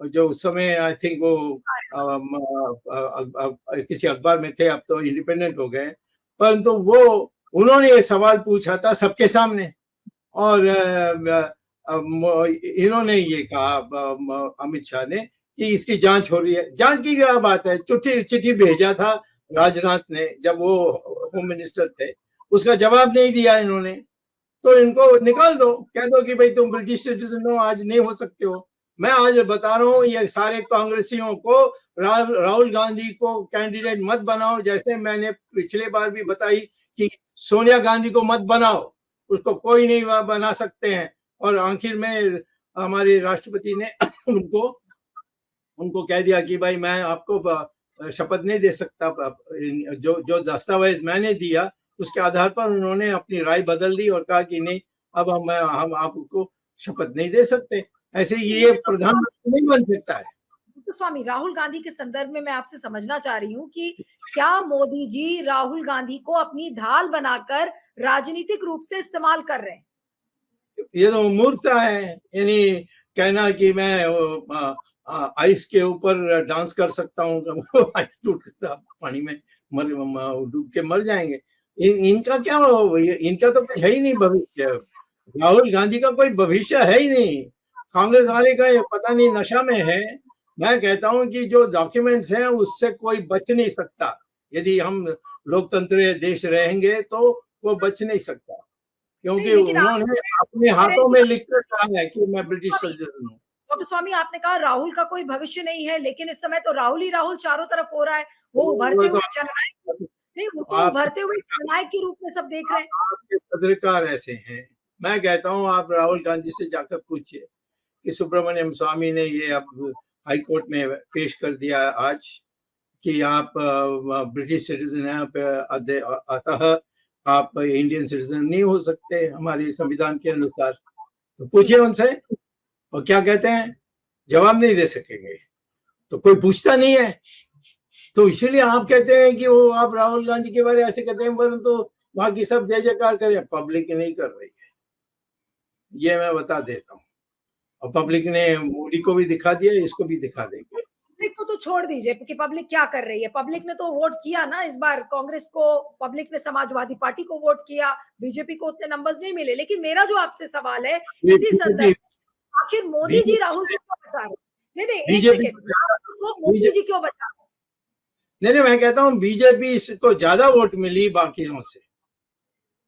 जो उस समय आई थिंक वो किसी अखबार में थे, अब तो इंडिपेंडेंट हो गए, परंतु वो उन्होंने ये सवाल पूछा था सबके सामने, और इन्होंने ये कहा अमित शाह ने कि इसकी जांच हो रही है। जांच की क्या बात है? चिट्ठी भेजा था राजनाथ ने जब वो होम मिनिस्टर थे, उसका जवाब नहीं दिया इन्होंने, तो इनको निकाल दो, कह दो कि भाई तुम ब्रिटिश सिटीजन हो, आज नहीं हो सकते हो। मैं आज बता रहा हूँ ये सारे कांग्रेसियों को, राहुल गांधी को कैंडिडेट मत बनाओ, जैसे मैंने पिछले बार भी बताई कि सोनिया गांधी को मत बनाओ, उसको कोई नहीं बना सकते हैं। और आखिर में हमारे राष्ट्रपति ने उनको कह दिया कि भाई मैं आपको शपथ नहीं दे सकता, जो दस्तावेज मैंने दिया उसके आधार पर उन्होंने अपनी राय बदल दी और कहा कि नहीं, अब हम आपको शपथ नहीं दे सकते। ऐसे ये प्रधानमंत्री नहीं बन सकता है। तो स्वामी, राहुल गांधी के संदर्भ में मैं आपसे समझना चाह रही हूँ कि क्या मोदी जी राहुल गांधी को अपनी ढाल बनाकर राजनीतिक रूप से इस्तेमाल कर रहे हैं? ये तो मूर्खता है, यानी कहना कि मैं आइस के ऊपर डांस कर सकता हूँ, आइस टूट पानी में डूब के मर जाएंगे। इनका क्या, इनका तो कुछ है ही नहीं भविष्य। राहुल गांधी का कोई भविष्य है ही नहीं, कांग्रेस वाले का ये पता नहीं नशा में है। मैं कहता हूं कि जो डॉक्यूमेंट्स हैं उससे कोई बच नहीं सकता, यदि हम लोकतंत्र देश रहेंगे तो वो बच नहीं सकता, क्योंकि उन्होंने अपने हाथों में लिख कर कहा है कि मैं ब्रिटिश सिटीजन हूँ। डॉक्टर स्वामी, आपने कहा राहुल का कोई भविष्य नहीं है, लेकिन इस समय तो राहुल ही राहुल चारों तरफ हो रहा है, वो उभरते हुए जननायक, नहीं उनको उभरते हुए जननायक के रूप में सब देख रहे हैं। आपके पत्रकार ऐसे हैं, मैं कहता हूँ आप राहुल गांधी से जाकर पूछिए कि सुब्रमण्यम स्वामी ने ये अब हाई कोर्ट में पेश कर दिया आज कि आप ब्रिटिश सिटीजन हैं, अतः आप इंडियन सिटीजन नहीं हो सकते हमारे संविधान के अनुसार। तो पूछिए उनसे, और क्या कहते हैं? जवाब नहीं दे सकेंगे, तो कोई पूछता नहीं है। तो इसीलिए आप कहते हैं कि वो आप राहुल गांधी के बारे में ऐसे कहते हैं, परंतु वहां की सब जय जयकार करें, पब्लिक नहीं कर रही है, ये मैं बता देता हूँ। और पब्लिक ने मोदी को भी दिखा दिया, इसको भी दिखा देंगे। पब्लिक को तो छोड़ दीजिए कि पब्लिक क्या कर रही है, पब्लिक ने तो वोट किया ना इस बार कांग्रेस को, पब्लिक ने समाजवादी पार्टी को वोट किया, बीजेपी को उतने नंबर्स नहीं मिले। लेकिन मेरा जो आपसे सवाल है इसी संदर्भ, आखिर मोदी जी राहुल को क्यों बचा रहे? नहीं, एक सेकंड, मोदी जी क्यों बचा रहे? नहीं, मैं कहता हूँ बीजेपी इसको ज्यादा वोट मिली बाकियों से।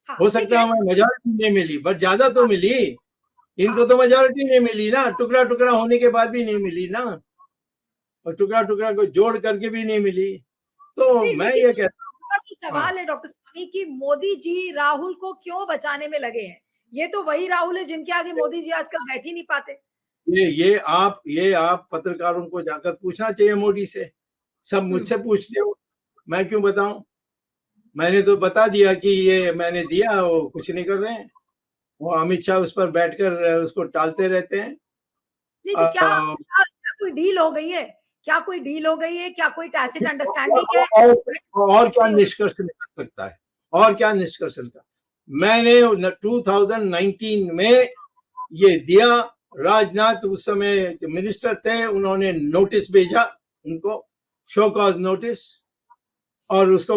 हो सकता है हमें मेजॉरिटी नहीं मिली, बट ज्यादा तो मिली। इनको तो मेजॉरिटी नहीं मिली ना, टुकड़ा टुकड़ा होने के बाद भी नहीं मिली ना, और टुकड़ा टुकड़ा को जोड़ करके भी नहीं मिली। तो नहीं, मैं लेकिन ये ये कहता आपका जो हूँ, हाँ, सवाल है डॉक्टर स्वामी कि मोदी जी राहुल को क्यों बचाने में लगे हैं? ये तो वही राहुल है जिनके आगे मोदी जी आजकल बैठ ही नहीं पाते। ये आप पत्रकारों को जाकर पूछना चाहिए मोदी से। सब हुँ, मुझसे पूछते हो, मैं क्यों बताऊँ? मैंने तो बता दिया कि ये मैंने दिया, वो कुछ नहीं कर रहे हैं। वो अमित शाह उस पर बैठकर उसको टालते रहते हैं। नहीं तो अ, क्या क्या क्या कोई डील हो गई है? क्या कोई डील हो गई है? क्या कोई टैसिट और अंडरस्टैंडिंग है? और और क्या नहीं हो रही। निष्कर्ष निकल सकता है? और क्या निष्कर्ष निकला? मैंने 2019 में ये दिया। राजनाथ उस समय मिनिस्टर थे, उन्होंने नोटिस भेजा उनको, शो कॉज नोटिस, और उसको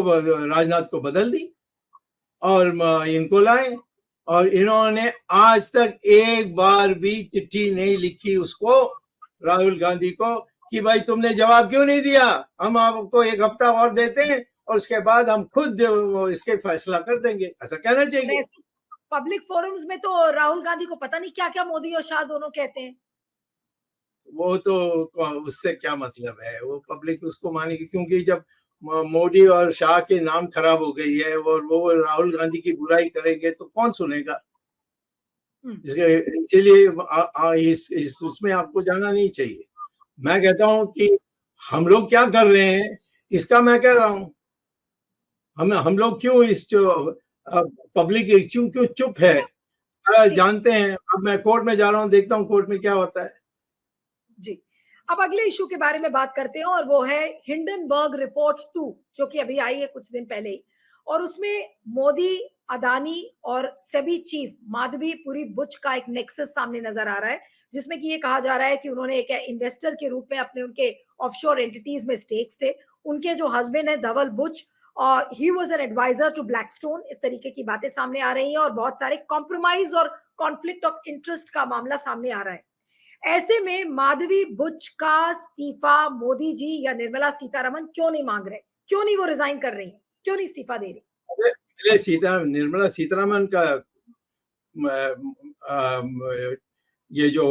राजनाथ को बदल दी और इनको लाए। और इन्होंने आज तक एक बार भी चिट्ठी नहीं लिखी उसको, राहुल गांधी को, कि भाई तुमने जवाब क्यों नहीं दिया, हम आपको एक हफ्ता और देते हैं और उसके बाद हम खुद इसके फैसला कर देंगे, ऐसा कहना चाहिए। वैसे पब्लिक फोरम्स में तो राहुल गांधी को पता नहीं क्या-क्या मोदी और शाह दोनों कहते हैं। वो तो उससे क्या मतलब है, वो पब्लिक उसको मानेगी, क्योंकि जब मोदी और शाह के नाम खराब हो गई है और वो राहुल गांधी की बुराई करेंगे तो कौन सुनेगा? हुँ, इसीलिए इस उसमें आपको जाना नहीं चाहिए। मैं कहता हूँ कि हम लोग क्या कर रहे हैं, इसका मैं कह रहा हूँ। हम लोग क्यों इस जो पब्लिक क्यों क्यों चुप है? जी। जानते हैं। अब मैं कोर्ट में जा रहा हूँ, देखता हूँ कोर्ट में क्या होता है। जी। अब अगले इश्यू के बारे में बात करते हैं और वो है हिंडनबर्ग रिपोर्ट 2 जो कि अभी आई है कुछ दिन पहले ही और उसमें मोदी, अदानी और सेबी चीफ माधवी पुरी बुच का एक नेक्सस सामने नजर आ रहा है जिसमें कि ये कहा जा रहा है कि उन्होंने एक इन्वेस्टर के रूप में अपने उनके ऑफशोर एंटिटीज में स्टेक्स थे। उनके जो हस्बैंड है धवल बुच और he was an adviser to Blackstone, इस तरीके की बातें सामने आ रही हैं और बहुत सारे कॉम्प्रोमाइज और कॉन्फ्लिक्ट ऑफ इंटरेस्ट का मामला सामने आ रहा है। ऐसे में माधवी बुच का इस्तीफा मोदी जी या निर्मला सीतारमन क्यों नहीं मांग रहे? क्यों नहीं वो रिजाइन कर रही है? क्यों नहीं इस्तीफा दे रही? पहले निर्मला सीतारमन का ये जो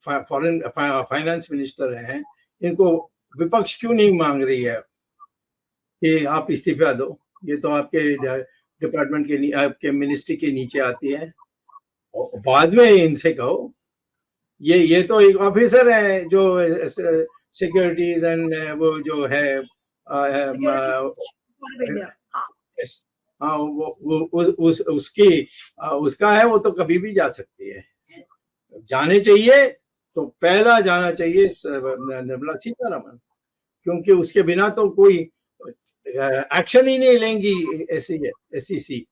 फॉरेन फाइनेंस मिनिस्टर हैं, इनको विपक्ष क्यों नहीं मांग रही है कि आप इस्तीफा दो? ये तो आपके डिपार्टमेंट के आपके मिनिस्ट्री के नीचे आती है। बाद में इनसे कहो। ये तो एक ऑफिसर है जो सिक्योरिटीज एंड वो जो है सिक्योरिटी ऑफ इंडिया। हाँ, हाँ, वो उसकी उसका है, वो तो कभी भी जा सकती है। जाने चाहिए तो पहला जाना चाहिए निर्मला सीतारमन, क्योंकि उसके बिना तो कोई एक्शन ही नहीं लेंगी एसईसी।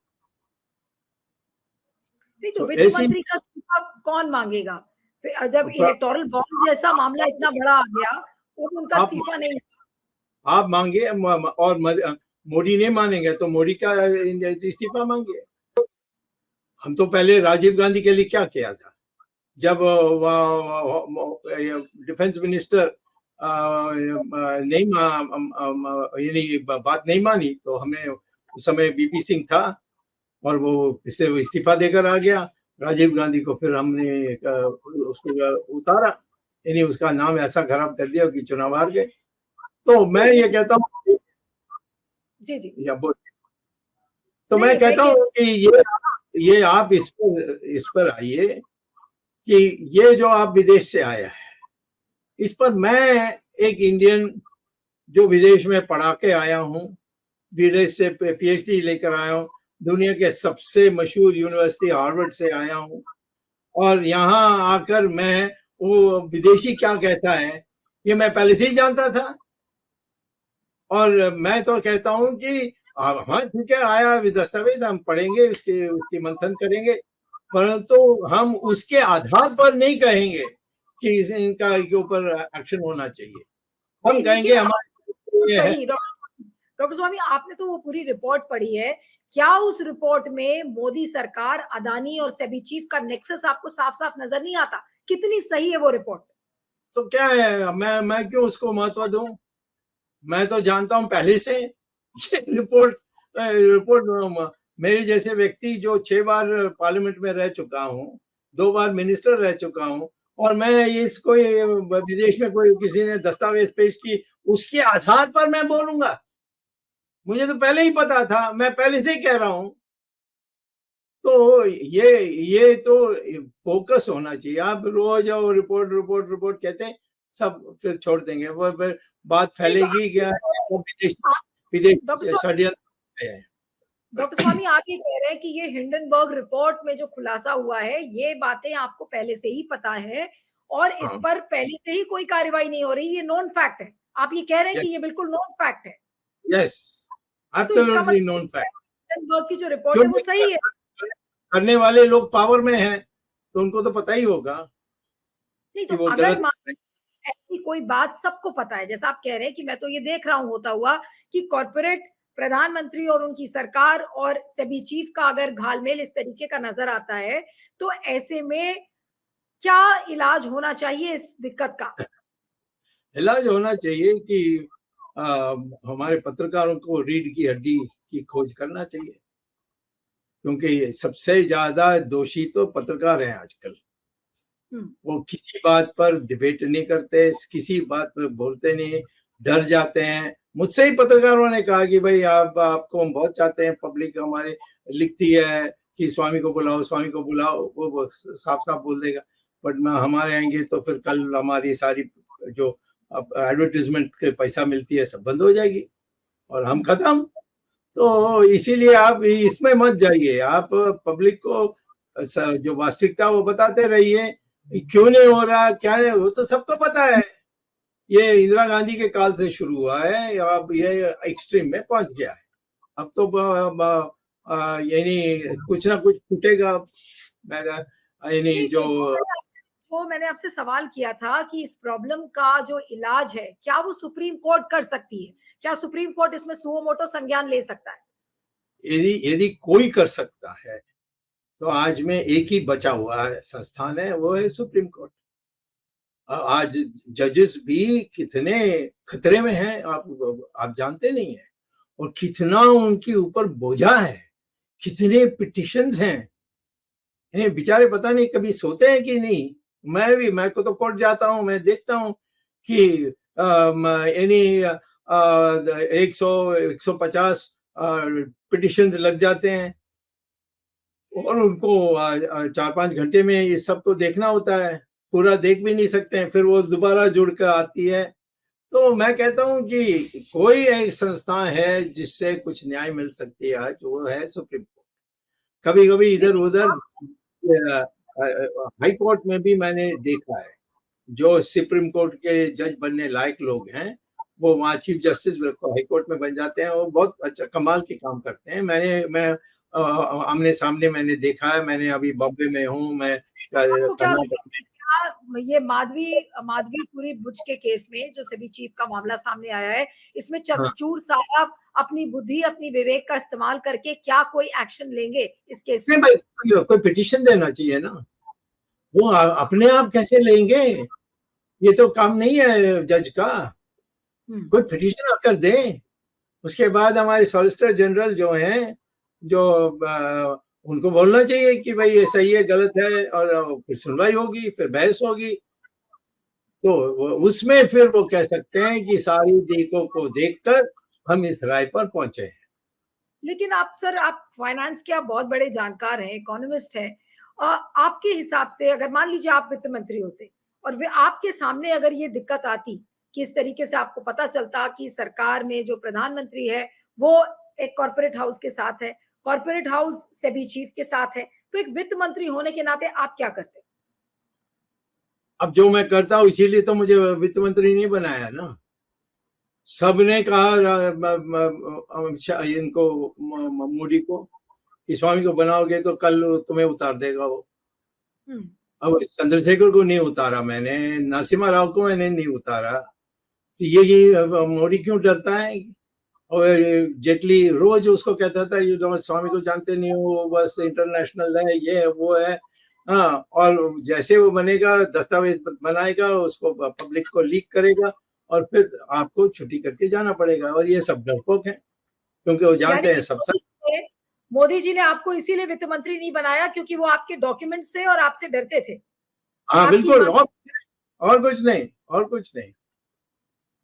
नहीं तो सो वित्त ऐसी मंत्री का इस्तीफा कौन मांगेगा? फिर जब इलेक्टोरल बॉन्ड जैसा मामला इतना बड़ा आ गया, तो उनका आप इस्तीफा नहीं। आप मांगे और मोदी नहीं मानेंगे तो मोदी का इस्तीफा मांगे। हम तो पहले राजीव गांधी के लिए क्या किया था, जब डिफेंस मिनिस्टर नहीं यानी बात नहीं मानी, तो हमने उस समय बीपी सिंह था और वो इससे इस्तीफा देकर आ गया। राजीव गांधी को फिर हमने उसको उतारा, यानी उसका नाम ऐसा खराब कर दिया कि चुनाव हार गए। तो मैं नहीं ये लेकिन कहता हूँ, जी, जी। या बोल, तो नहीं, मैं नहीं मैं कहता कह हूँ कि ये आप इस पर आइए कि ये जो आप विदेश से आया है, इस पर मैं एक इंडियन जो विदेश में पढ़ा के आया हूँ, विदेश से पीएचडी लेकर आया हूँ, दुनिया के सबसे मशहूर यूनिवर्सिटी हार्वर्ड से आया हूँ, और यहाँ आकर मैं वो विदेशी क्या कहता है ये मैं पहले से ही जानता था। और मैं तो कहता हूँ कि हाँ ठीक है, आया दस्तावेज हम पढ़ेंगे, उसकी मंथन करेंगे, परंतु हम उसके आधार पर नहीं कहेंगे कि इनका के ऊपर एक्शन होना चाहिए। हम नहीं कहेंगे लेकिन हमारे ये है। पढ़ी डॉक्टर स्वामी, आपने तो वो पूरी रिपोर्ट पढ़ी है। क्या उस रिपोर्ट में मोदी सरकार, अदानी और सेबी चीफ का नेक्सस आपको साफ-साफ नजर नहीं आता? कितनी सही है वो रिपोर्ट? तो क्या है, मैं क्यों उसको महत्व दूं? मैं तो जानता हूं पहले से ये रिपोर्ट मेरे जैसे व्यक्ति जो 6 बार पार्लियामेंट में रह चुका हूं, 2 बार मिनिस्टर रह चुका हूं, और मैं इस कोई विदेश में कोई किसी ने दस्तावेज पेश की, उसके आधार पर मैं बोलूंगा। मुझे तो पहले ही पता था, मैं पहले से ही कह रहा हूँ। तो ये तो फोकस होना चाहिए। आप रोज और रिपोर्ट रिपोर्ट रिपोर्ट कहते हैं, सब फिर छोड़ देंगे, वो फिर बात नहीं तो फैलेगी क्या, वो विदेश आप डॉक्टर विदेश स्वामी षड्यंत्र है। डॉक्टर स्वामी आप ये कह रहे हैं कि ये हिंडनबर्ग रिपोर्ट में जो खुलासा हुआ है, ये बातें आपको पहले से ही पता है और इस हाँ, पर पहले से ही कोई कार्रवाई नहीं हो रही, ये नोन फैक्ट है। आप ये कह रहे हैं कि यस, ये बिल्कुल नोन फैक्ट है। यस, तो इसका एब्सोल्युटली मतलब नोन फैक्ट। हिंडनबर्ग की जो रिपोर्ट है वो क्योंकि सही है। करने वाले लोग पावर में हैं, तो उनको तो पता ही होगा नहीं तो कि वो अगर गलत मान है। ऐसी कोई बात सबको पता है, जैसा आप कह रहे हैं कि मैं तो ये देख रहा हूँ होता हुआ कि कॉर्पोरेट प्रधानमंत्री और उनकी सरकार और सेबी चीफ का अगर घालमेल इस तरीके का नजर आता है, तो ऐसे में क्या इलाज होना चाहिए इस दिक्कत का? इलाज होना चाहिए कि हमारे पत्रकारों को रीढ़ की हड्डी की खोज करना चाहिए, क्योंकि सबसे ज्यादा दोषी तो पत्रकार हैं आजकल। हम्म। वो किसी बात पर डिबेट नहीं करते, किसी बात पर बोलते नहीं, डर जाते हैं। मुझसे ही पत्रकारों ने कहा कि भाई आपको हम बहुत चाहते हैं, पब्लिक हमारे लिखती है कि स्वामी को बुलाओ, स्वामी को बुलाओ, वो साफ साफ बोल देगा, बट हमारे आएंगे तो फिर कल हमारी सारी जो एडवर्टीजमेंट के पैसा मिलती है सब बंद हो जाएगी और हम खत्म। तो इसीलिए आप इसमें मत जाइए, आप पब्लिक को जो वास्तविकता वो बताते रहिए। क्यों नहीं हो रहा, क्या नहीं, वो तो सबको पता है। ये इंदिरा गांधी के काल से शुरू हुआ है, अब ये एक्सट्रीम में पहुंच गया है। अब तो यानी कुछ ना कुछ फूटेगा। यानी नहीं जो तो जो मैंने आपसे सवाल किया था कि इस प्रॉब्लम का जो इलाज है, क्या वो सुप्रीम कोर्ट कर सकती है? क्या सुप्रीम कोर्ट इसमें सुओ मोटो संज्ञान ले सकता है? यदि यदि कोई कर सकता है तो आज में एक ही बचा हुआ है संस्थान है, वो है सुप्रीम कोर्ट। आज जजेस भी कितने खतरे में हैं, आप जानते नहीं है। और कितना उनके ऊपर बोझा है, कितने पिटिशंस हैं। इन्हें बेचारे पता नहीं कभी सोते हैं कि नहीं। मैं को तो कोर्ट जाता हूँ, मैं देखता हूँ कि यानी 100 150 पिटिशंस लग जाते हैं और उनको 4-5 घंटे में इस सबको देखना होता है। पूरा देख भी नहीं सकते हैं, फिर वो दोबारा जुड़ कर आती है। तो मैं कहता हूँ कि कोई एक संस्था है जिससे कुछ न्याय मिल सकती है आज, वो है सुप्रीम कोर्ट। कभी कभी इधर लेकिन उधर आप हाई कोर्ट में भी मैंने देखा है, जो सुप्रीम कोर्ट के जज बनने लायक लोग हैं वो वहाँ चीफ जस्टिस हाई कोर्ट में बन जाते हैं। वो बहुत अच्छा कमाल के काम करते हैं। मैं आमने सामने मैंने देखा है। मैंने अभी बॉम्बे में हूँ, मैं आपको क्या लगता कर्नाटक है कि क्या ये माधवीपुरी बुच के केस में जो सेबी चीफ का मामला सामने आया है, इसमें में। चंद्रचूड़ साहब अपनी बुद्धि, अपनी विवेक का इस्तेमाल करके क्या कोई एक्शन लेंगे इस केस नहीं में? भाई, कोई पिटिशन देना चाहिए ना। वो अपने आप कैसे लेंगे? ये तो काम नहीं है जज का। हम्म। कोई पिटिशन आकर दे। उसके बाद हमारे सॉलिसिटर जनरल जो हैं, जो उनको बोलना चाहिए कि भाई ये सही है गलत है, और फिर सुनवाई होगी, फिर बहस होगी। तो उसमें फिर वो कह सकते हैं कि सारी दिकों को देखकर हम इस राय पर पहुंचे हैं। लेकिन आप सर, आप फाइनेंस के आप बहुत बड़े जानकार हैं, इकोनॉमिस्ट हैं। आपके हिसाब से अगर मान लीजिए आप वित्त मंत्री होते और वे आपके सामने अगर ये दिक्कत आती कि इस तरीके से आपको पता चलता कि सरकार में जो प्रधानमंत्री है वो एक कॉर्पोरेट हाउस के साथ है, कॉर्पोरेट हाउस सेबी चीफ के साथ है, तो एक वित्त मंत्री होने के नाते आप क्या करते? अब जो मैं करता हूँ, इसीलिए तो मुझे वित्त मंत्री नहीं बनाया ना। सबने कहा इनको मोदी को कि स्वामी को बनाओगे तो कल तुम्हें उतार देगा वो। हम्म। अब चंद्रशेखर को नहीं उतारा मैंने, नरसिम्हा राव को मैंने नहीं उतारा। तो ये मोदी क्यों डरता है? और जेटली रोज उसको कहता था ये स्वामी को जानते नहीं हो, बस इंटरनेशनल है, ये है वो है। हाँ, और जैसे वो बनेगा, दस्तावेज बनाएगा, उसको पब्लिक को लीक करेगा और फिर आपको छुट्टी करके जाना पड़ेगा। और ये सब डरपोक है, क्योंकि वो यानी जानते हैं कि सब सच। मोदी जी ने आपको इसीलिए वित्त मंत्री नहीं बनाया क्योंकि वो आपके डॉक्यूमेंट से और आपसे डरते थे, हाँ आपकी बिल्कुल, ईमानदारी। और कुछ नहीं, और कुछ नहीं।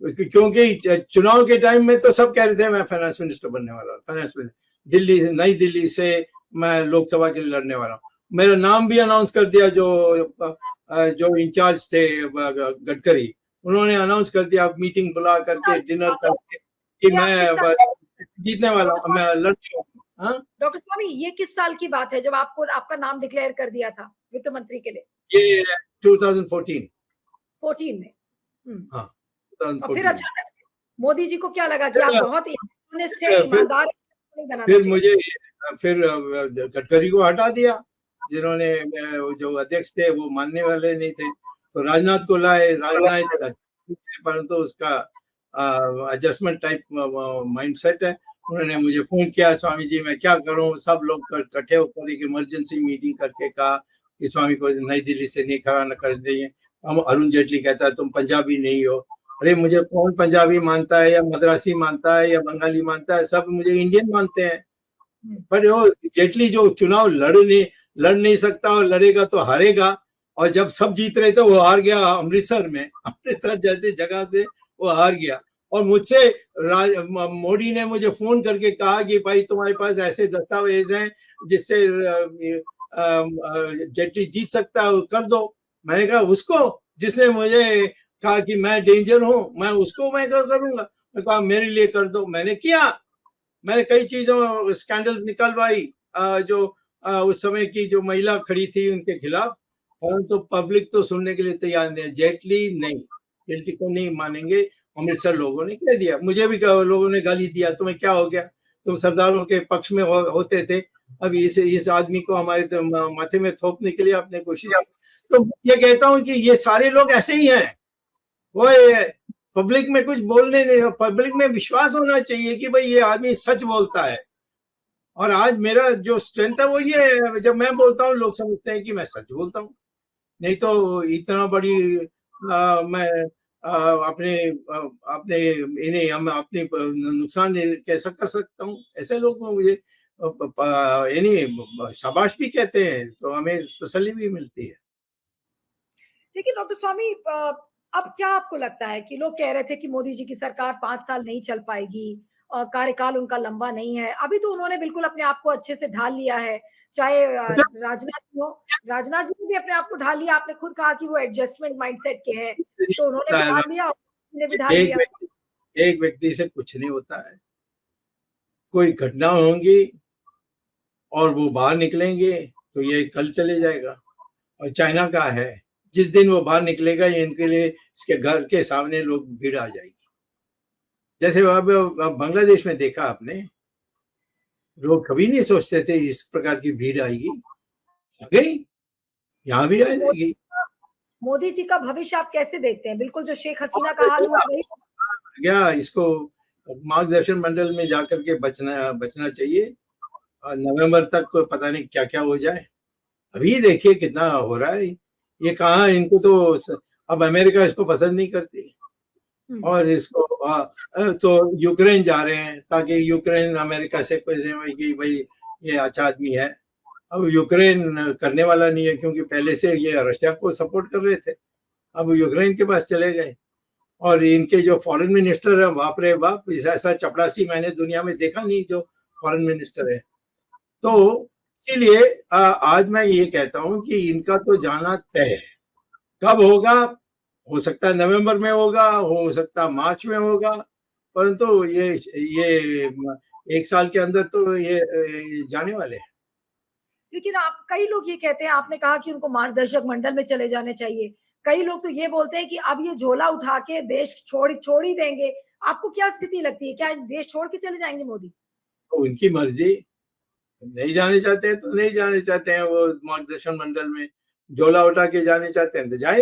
क्योंकि चुनाव के टाइम में तो सब कह रहे थे मैं फाइनेंस मिनिस्टर बनने वाला हूँ, फाइनेंस मिनिस्टर दिल्ली, नई दिल्ली से मैं लोकसभा के लिए लड़ने वाला हूँ। मेरा नाम भी अनाउंस कर दिया, जो इंचार्ज थे गडकरी, उन्होंने अनाउंस कर दिया, मीटिंग बुला करके, डिनर करके, कि मैं जीतने वाला हूँ, मैं लड़ने वाला हूँ। डॉक्टर स्वामी, ये किस साल की बात है जब आपको आपका नाम डिक्लेयर कर दिया था वित्त मंत्री के लिए? ये 2014 में। हाँ, और फिर अचानक से मोदी जी को क्या लगा कि आप बहुत ऑनेस्ट है, ईमानदार है, फिर गडकरी को हटा दिया, जिन्होंने जो अध्यक्ष थे वो मानने वाले नहीं थे, तो राजनाथ को लाए। राजनाथ परंतु उसका एडजस्टमेंट टाइप माइंडसेट है। उन्होंने मुझे फोन किया, स्वामी जी मैं क्या करूं, सब लोग इकट्ठे होकर एक इमरजेंसी मीटिंग करके कहा कि स्वामी को नई दिल्ली से नहीं खड़ा न कर देंगे। हम अरुण जेटली कहता है तुम पंजाबी नहीं हो। अरे मुझे कौन पंजाबी मानता है, या मद्रासी मानता है, या बंगाली मानता है, सब मुझे इंडियन मानते हैं। पर वो जेटली जो चुनाव लड़ नहीं सकता, और लड़ेगा तो हारेगा, और जब सब जीत रहे थे वो हार गया अमृतसर में, अमृतसर जैसी जगह से वो हार गया। और मुझसे मोदी ने मुझे फोन करके कहा कि भाई तुम्हारे पास ऐसे दस्तावेज हैं जिससे जेटली जीत सकता है, कर दो। मैंने कहा उसको, जिसने मुझे कहा कि मैं डेंजर हूं, मैं उसको मैं करूंगा? मैं कहा मेरे लिए कर दो। मैंने किया, मैंने कई चीजों स्कैंडल्स निकलवाई, जो उस समय की जो महिला खड़ी थी उनके खिलाफ, परंतु पब्लिक तो सुनने के लिए तैयार नहीं। जेटली नहीं, जेटली को नहीं मानेंगे। अमृतसर लोगों ने कह दिया, मुझे भी लोगों ने गाली दिया, तुम्हें क्या हो गया, तुम सरदारों के पक्ष में होते थे, अब इस आदमी को हमारे माथे में थोपने के लिए आपने कोशिश। तो ये कहता हूं कि ये सारे लोग ऐसे ही हैं। वो पब्लिक में कुछ बोलने नहीं, पब्लिक में विश्वास होना चाहिए कि भाई ये आदमी सच बोलता है। और आज मेरा जो स्ट्रेंथ है वो ये है, जब मैं बोलता हूँ लोग समझते हैं कि मैं सच बोलता हूँ। नहीं तो इतना बड़ी मैं अपने इन्हें हम अपने नुकसान कैसा कर सकता हूँ? ऐसे लोग मुझे इन्हें शाबाश भी कहते हैं, तो हमें तसल्ली भी मिलती है। लेकिन डॉक्टर स्वामी, अब क्या आपको लगता है कि लोग कह रहे थे कि मोदी जी की सरकार 5 साल नहीं चल पाएगी और कार्यकाल उनका लंबा नहीं है। अभी तो उन्होंने बिल्कुल अपने आप को अच्छे से ढाल लिया है। चाहे राजनाथ जी ने भी अपने आप को ढाल लिया। आपने खुद कहा कि वो एडजस्टमेंट माइंडसेट के हैं, तो उन्होंने भी ढाल लिया और ने भी ढाल लिया। एक व्यक्ति से कुछ नहीं होता है। कोई घटना होंगी और वो बाहर निकलेंगे तो ये कल चले जाएगा। और चाइना का है, जिस दिन वो बाहर निकलेगा इनके लिए इसके घर के सामने लोग भीड़ आ जाएगी। जैसे अब बांग्लादेश में देखा आपने, लोग कभी नहीं सोचते थे इस प्रकार की भीड़ आएगी, आ गई, यहाँ भी आ जाएगी। मोदी जी का भविष्य आप कैसे देखते हैं? बिल्कुल जो शेख हसीना का हाल हुआ वही क्या, इसको मार्गदर्शन मंडल में जाकर के बचना चाहिए। नवंबर तक पता नहीं क्या क्या हो जाए। अभी देखिए कितना हो रहा है। ये कहाँ, इनको तो अब अमेरिका इसको पसंद नहीं करती, और इसको तो यूक्रेन जा रहे हैं ताकि यूक्रेन अमेरिका से कि भाई ये अच्छा आदमी है। अब यूक्रेन करने वाला नहीं है, क्योंकि पहले से ये रशिया को सपोर्ट कर रहे थे। अब यूक्रेन के पास चले गए। और इनके जो फॉरेन मिनिस्टर है, बाप रे बाप, ऐसा चपड़ासी मैंने दुनिया में देखा नहीं जो फॉरेन मिनिस्टर है। तो इसीलिए आज मैं ये कहता हूं कि इनका तो जाना तय है। कब होगा? हो सकता है नवंबर में होगा, हो सकता है मार्च में होगा, परंतु ये एक साल के अंदर तो ये जाने वाले हैं। लेकिन आप, कई लोग ये कहते हैं, आपने कहा कि उनको मार्गदर्शक मंडल में चले जाने चाहिए। कई लोग तो ये बोलते हैं कि अब ये झोला उठा के देश छोड़ ही देंगे। आपको क्या स्थिति लगती है? क्या देश छोड़ के चले जाएंगे मोदी? तो उनकी मर्जी, नहीं जाने चाहते हैं तो नहीं जाने चाहते हैं। वो मार्गदर्शन मंडल में झोला उठा के जाने चाहते हैं तो जाए।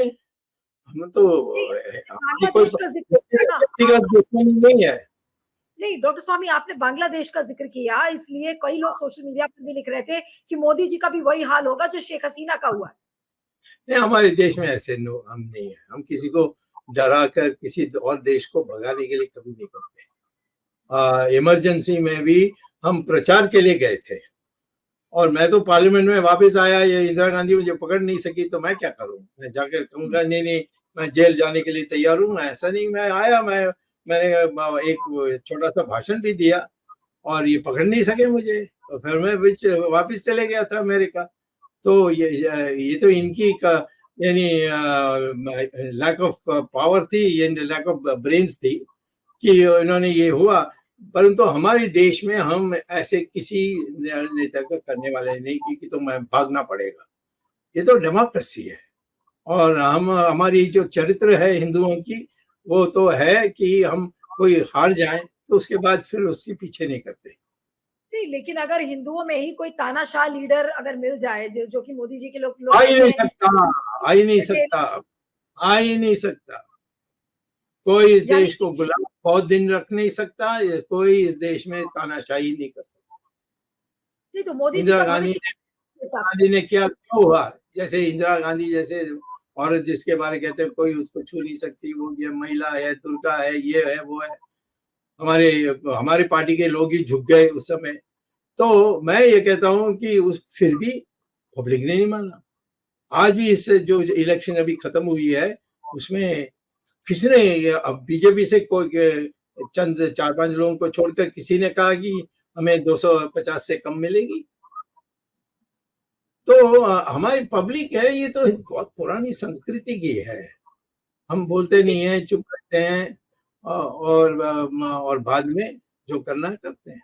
हम तो बांग्लादेश का व्यक्तिगत दुश्मनी नहीं है। नहीं डॉक्टर स्वामी, आपने बांग्लादेश का जिक्र किया, इसलिए कई लोग सोशल मीडिया पर भी लिख रहे थे कि मोदी जी का भी वही हाल होगा जो शेख हसीना का हुआ। नहीं, हमारे देश में ऐसे हम नहीं है। हम किसी को डरा कर किसी और देश को भगाने के लिए कभी नहीं करते। इमरजेंसी में भी हम प्रचार के लिए गए थे, और मैं तो पार्लियामेंट में वापस आया, ये इंदिरा गांधी मुझे पकड़ नहीं सकी, तो मैं क्या करूं? मैं जाकर कहूंगा नहीं नहीं मैं जेल जाने के लिए तैयार हूँ। ऐसा नहीं, मैं आया, मैंने एक छोटा-सा भाषण भी दिया और ये पकड़ नहीं सके मुझे। तो फिर मैं वापस चले गया था अमेरिका। तो ये तो इनकी यानी लैक ऑफ पावर थी, ये लैक ऑफ ब्रेन्स थी कि इन्होंने ये हुआ। परंतु हमारे देश में हम ऐसे किसी नेता का करने वाले नहीं कि तुम्हें भागना पड़ेगा। ये तो डेमोक्रेसी है और हम हमारी जो चरित्र है हिंदुओं की, वो तो है कि हम कोई हार जाए तो उसके बाद फिर उसके पीछे नहीं करते। नहीं, लेकिन अगर हिंदुओं में ही कोई तानाशाह लीडर अगर मिल जाए, जो कि मोदी जी के लोग आ ही कहते नहीं हैं सकता, आ ही नहीं कि सकता, आ ही नहीं सकता। कोई इस यानी देश को गुलाम बहुत दिन रख नहीं सकता, कोई इस देश में तानाशाही नहीं कर सकता। नहीं, तो मोदी जी इंदिरा का गांधी भविष्य ने किस हिसाब से? गांधी ने क्या क्या हुआ? जैसे इंदिरा गांधी जैसे औरत जिसके बारे कहते हैं कोई उसको छू नहीं सकती, वो ये महिला है, दुर्गा है, ये है, वो है। हमारे हमारे पार्टी के लोग ही झुक गए उस समय। तो मैं ये कहता हूँ कि उस फिर भी पब्लिक ने नहीं माना। आज भी इस जो इलेक्शन अभी खत्म हुई है, उसमें किसने अब बीजेपी से कोई चंद 4-5 लोगों को छोड़कर किसी ने कहा कि हमें 250 से कम मिलेगी। तो हमारी पब्लिक है, ये तो बहुत पुरानी संस्कृति की है। हम बोलते नहीं हैं, चुप रहते हैं और बाद में जो करना है करते हैं।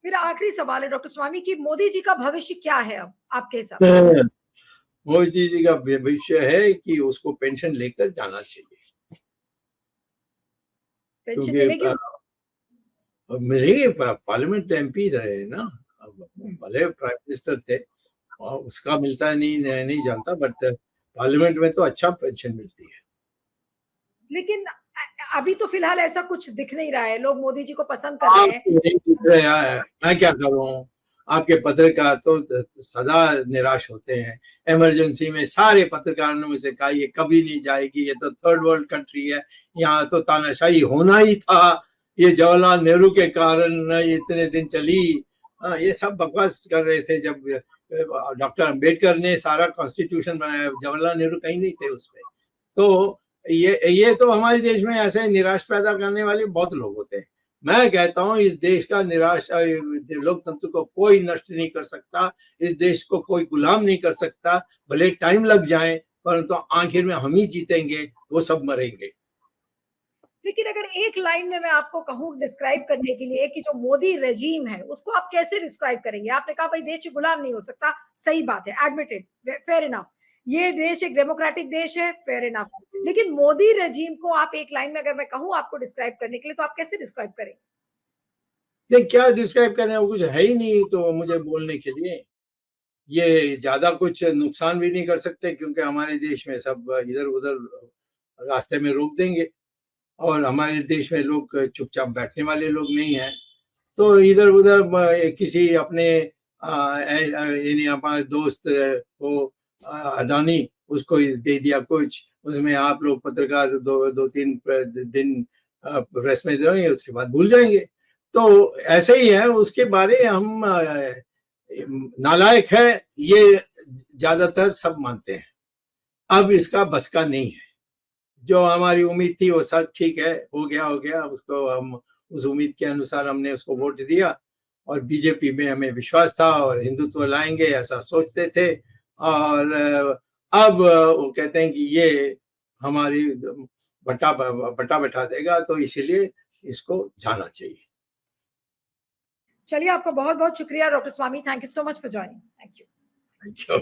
मेरा आखिरी सवाल है डॉक्टर स्वामी कि मोदी जी का भविष्य क्या है अब आपके हिसाब से? मोदी जी का भविष्य है कि उसको पेंशन लेकर जाना चाहिए। पेंशन क्योंकि मिलेगी? मिलेगी, पार्लियामेंट एमपी रहे ना, अब भले प्राइम मिनिस्टर थे और उसका मिलता नहीं जानता, बट पार्लियामेंट में तो अच्छा पेंशन मिलती है। लेकिन अभी तो फिलहाल ऐसा कुछ दिख नहीं रहा है, लोग मोदी जी को पसंद कर रहे हैं। आपको नहीं दिख रहा है, मैं क्या करूं? आपके पत्रकार तो सदा निराश होते हैं। इमरजेंसी में सारे पत्रकारों ने मुझे कहा ये कभी नहीं जाएगी, ये तो थर्ड वर्ल्ड कंट्री है, यहाँ तो तानाशाही होना ही था, ये जवाहरलाल नेहरू के कारण इतने दिन चली। ये सब बकवास कर रहे थे जब डॉक्टर अंबेडकर ने सारा कॉन्स्टिट्यूशन बनाया, जवाहरलाल नेहरू कहीं नहीं थे उसमें। तो ये तो हमारे देश में ऐसे निराश पैदा करने वाले बहुत लोग होते हैं। मैं कहता हूँ इस देश का निराशा लोकतंत्र को कोई नष्ट नहीं कर सकता, इस देश को कोई गुलाम नहीं कर सकता, भले टाइम लग जाए, परंतु आखिर में हम ही जीतेंगे, वो सब मरेंगे। लेकिन अगर एक लाइन में मैं आपको कहूँ डिस्क्राइब करने के लिए कि जो मोदी रेजीम है, उसको आप कैसे डिस्क्राइब करेंगे? आपने कहा भाई देश गुलाम नहीं हो सकता, सही बात है, एडमिटेड, फेयर इनफ। ये देश एक डेमोक्रेटिक देश है, फेयर इनफ। लेकिन मोदी रेजीम को आप एक लाइन में अगर मैं कहूँ आपको डिस्क्राइब करने के लिए, तो आप कैसे डिस्क्राइब करेंगे? नहीं, क्या डिस्क्राइब करना है, वो कुछ है ही नहीं तो मुझे बोलने के लिए। ये ज्यादा कुछ नुकसान भी नहीं कर सकते क्योंकि हमारे देश में सब इधर उधर रास्ते में रोक देंगे और हमारे देश में लोग चुपचाप बैठने वाले लोग नहीं हैं। तो इधर उधर किसी अपने यानी हमारे दोस्त को अडानी, उसको दे दिया कुछ, उसमें आप लोग पत्रकार दो तीन दिन प्रेस में देंगे, उसके बाद भूल जाएंगे। तो ऐसे ही है, उसके बारे हम नालायक है, ये ज्यादातर सब मानते हैं। अब इसका बस का नहीं है। जो हमारी उम्मीद थी वो सब ठीक है, हो गया, उसको हम उस उम्मीद के अनुसार हमने उसको वोट दिया और बीजेपी में हमें विश्वास था और हिंदुत्व लाएंगे ऐसा सोचते थे। और अब वो कहते हैं कि ये हमारी बटा बैठा देगा, तो इसीलिए इसको जाना चाहिए। चलिए, आपका बहुत बहुत शुक्रिया doctor Swami. Thank you so much for joining. Thank you. अच्छा।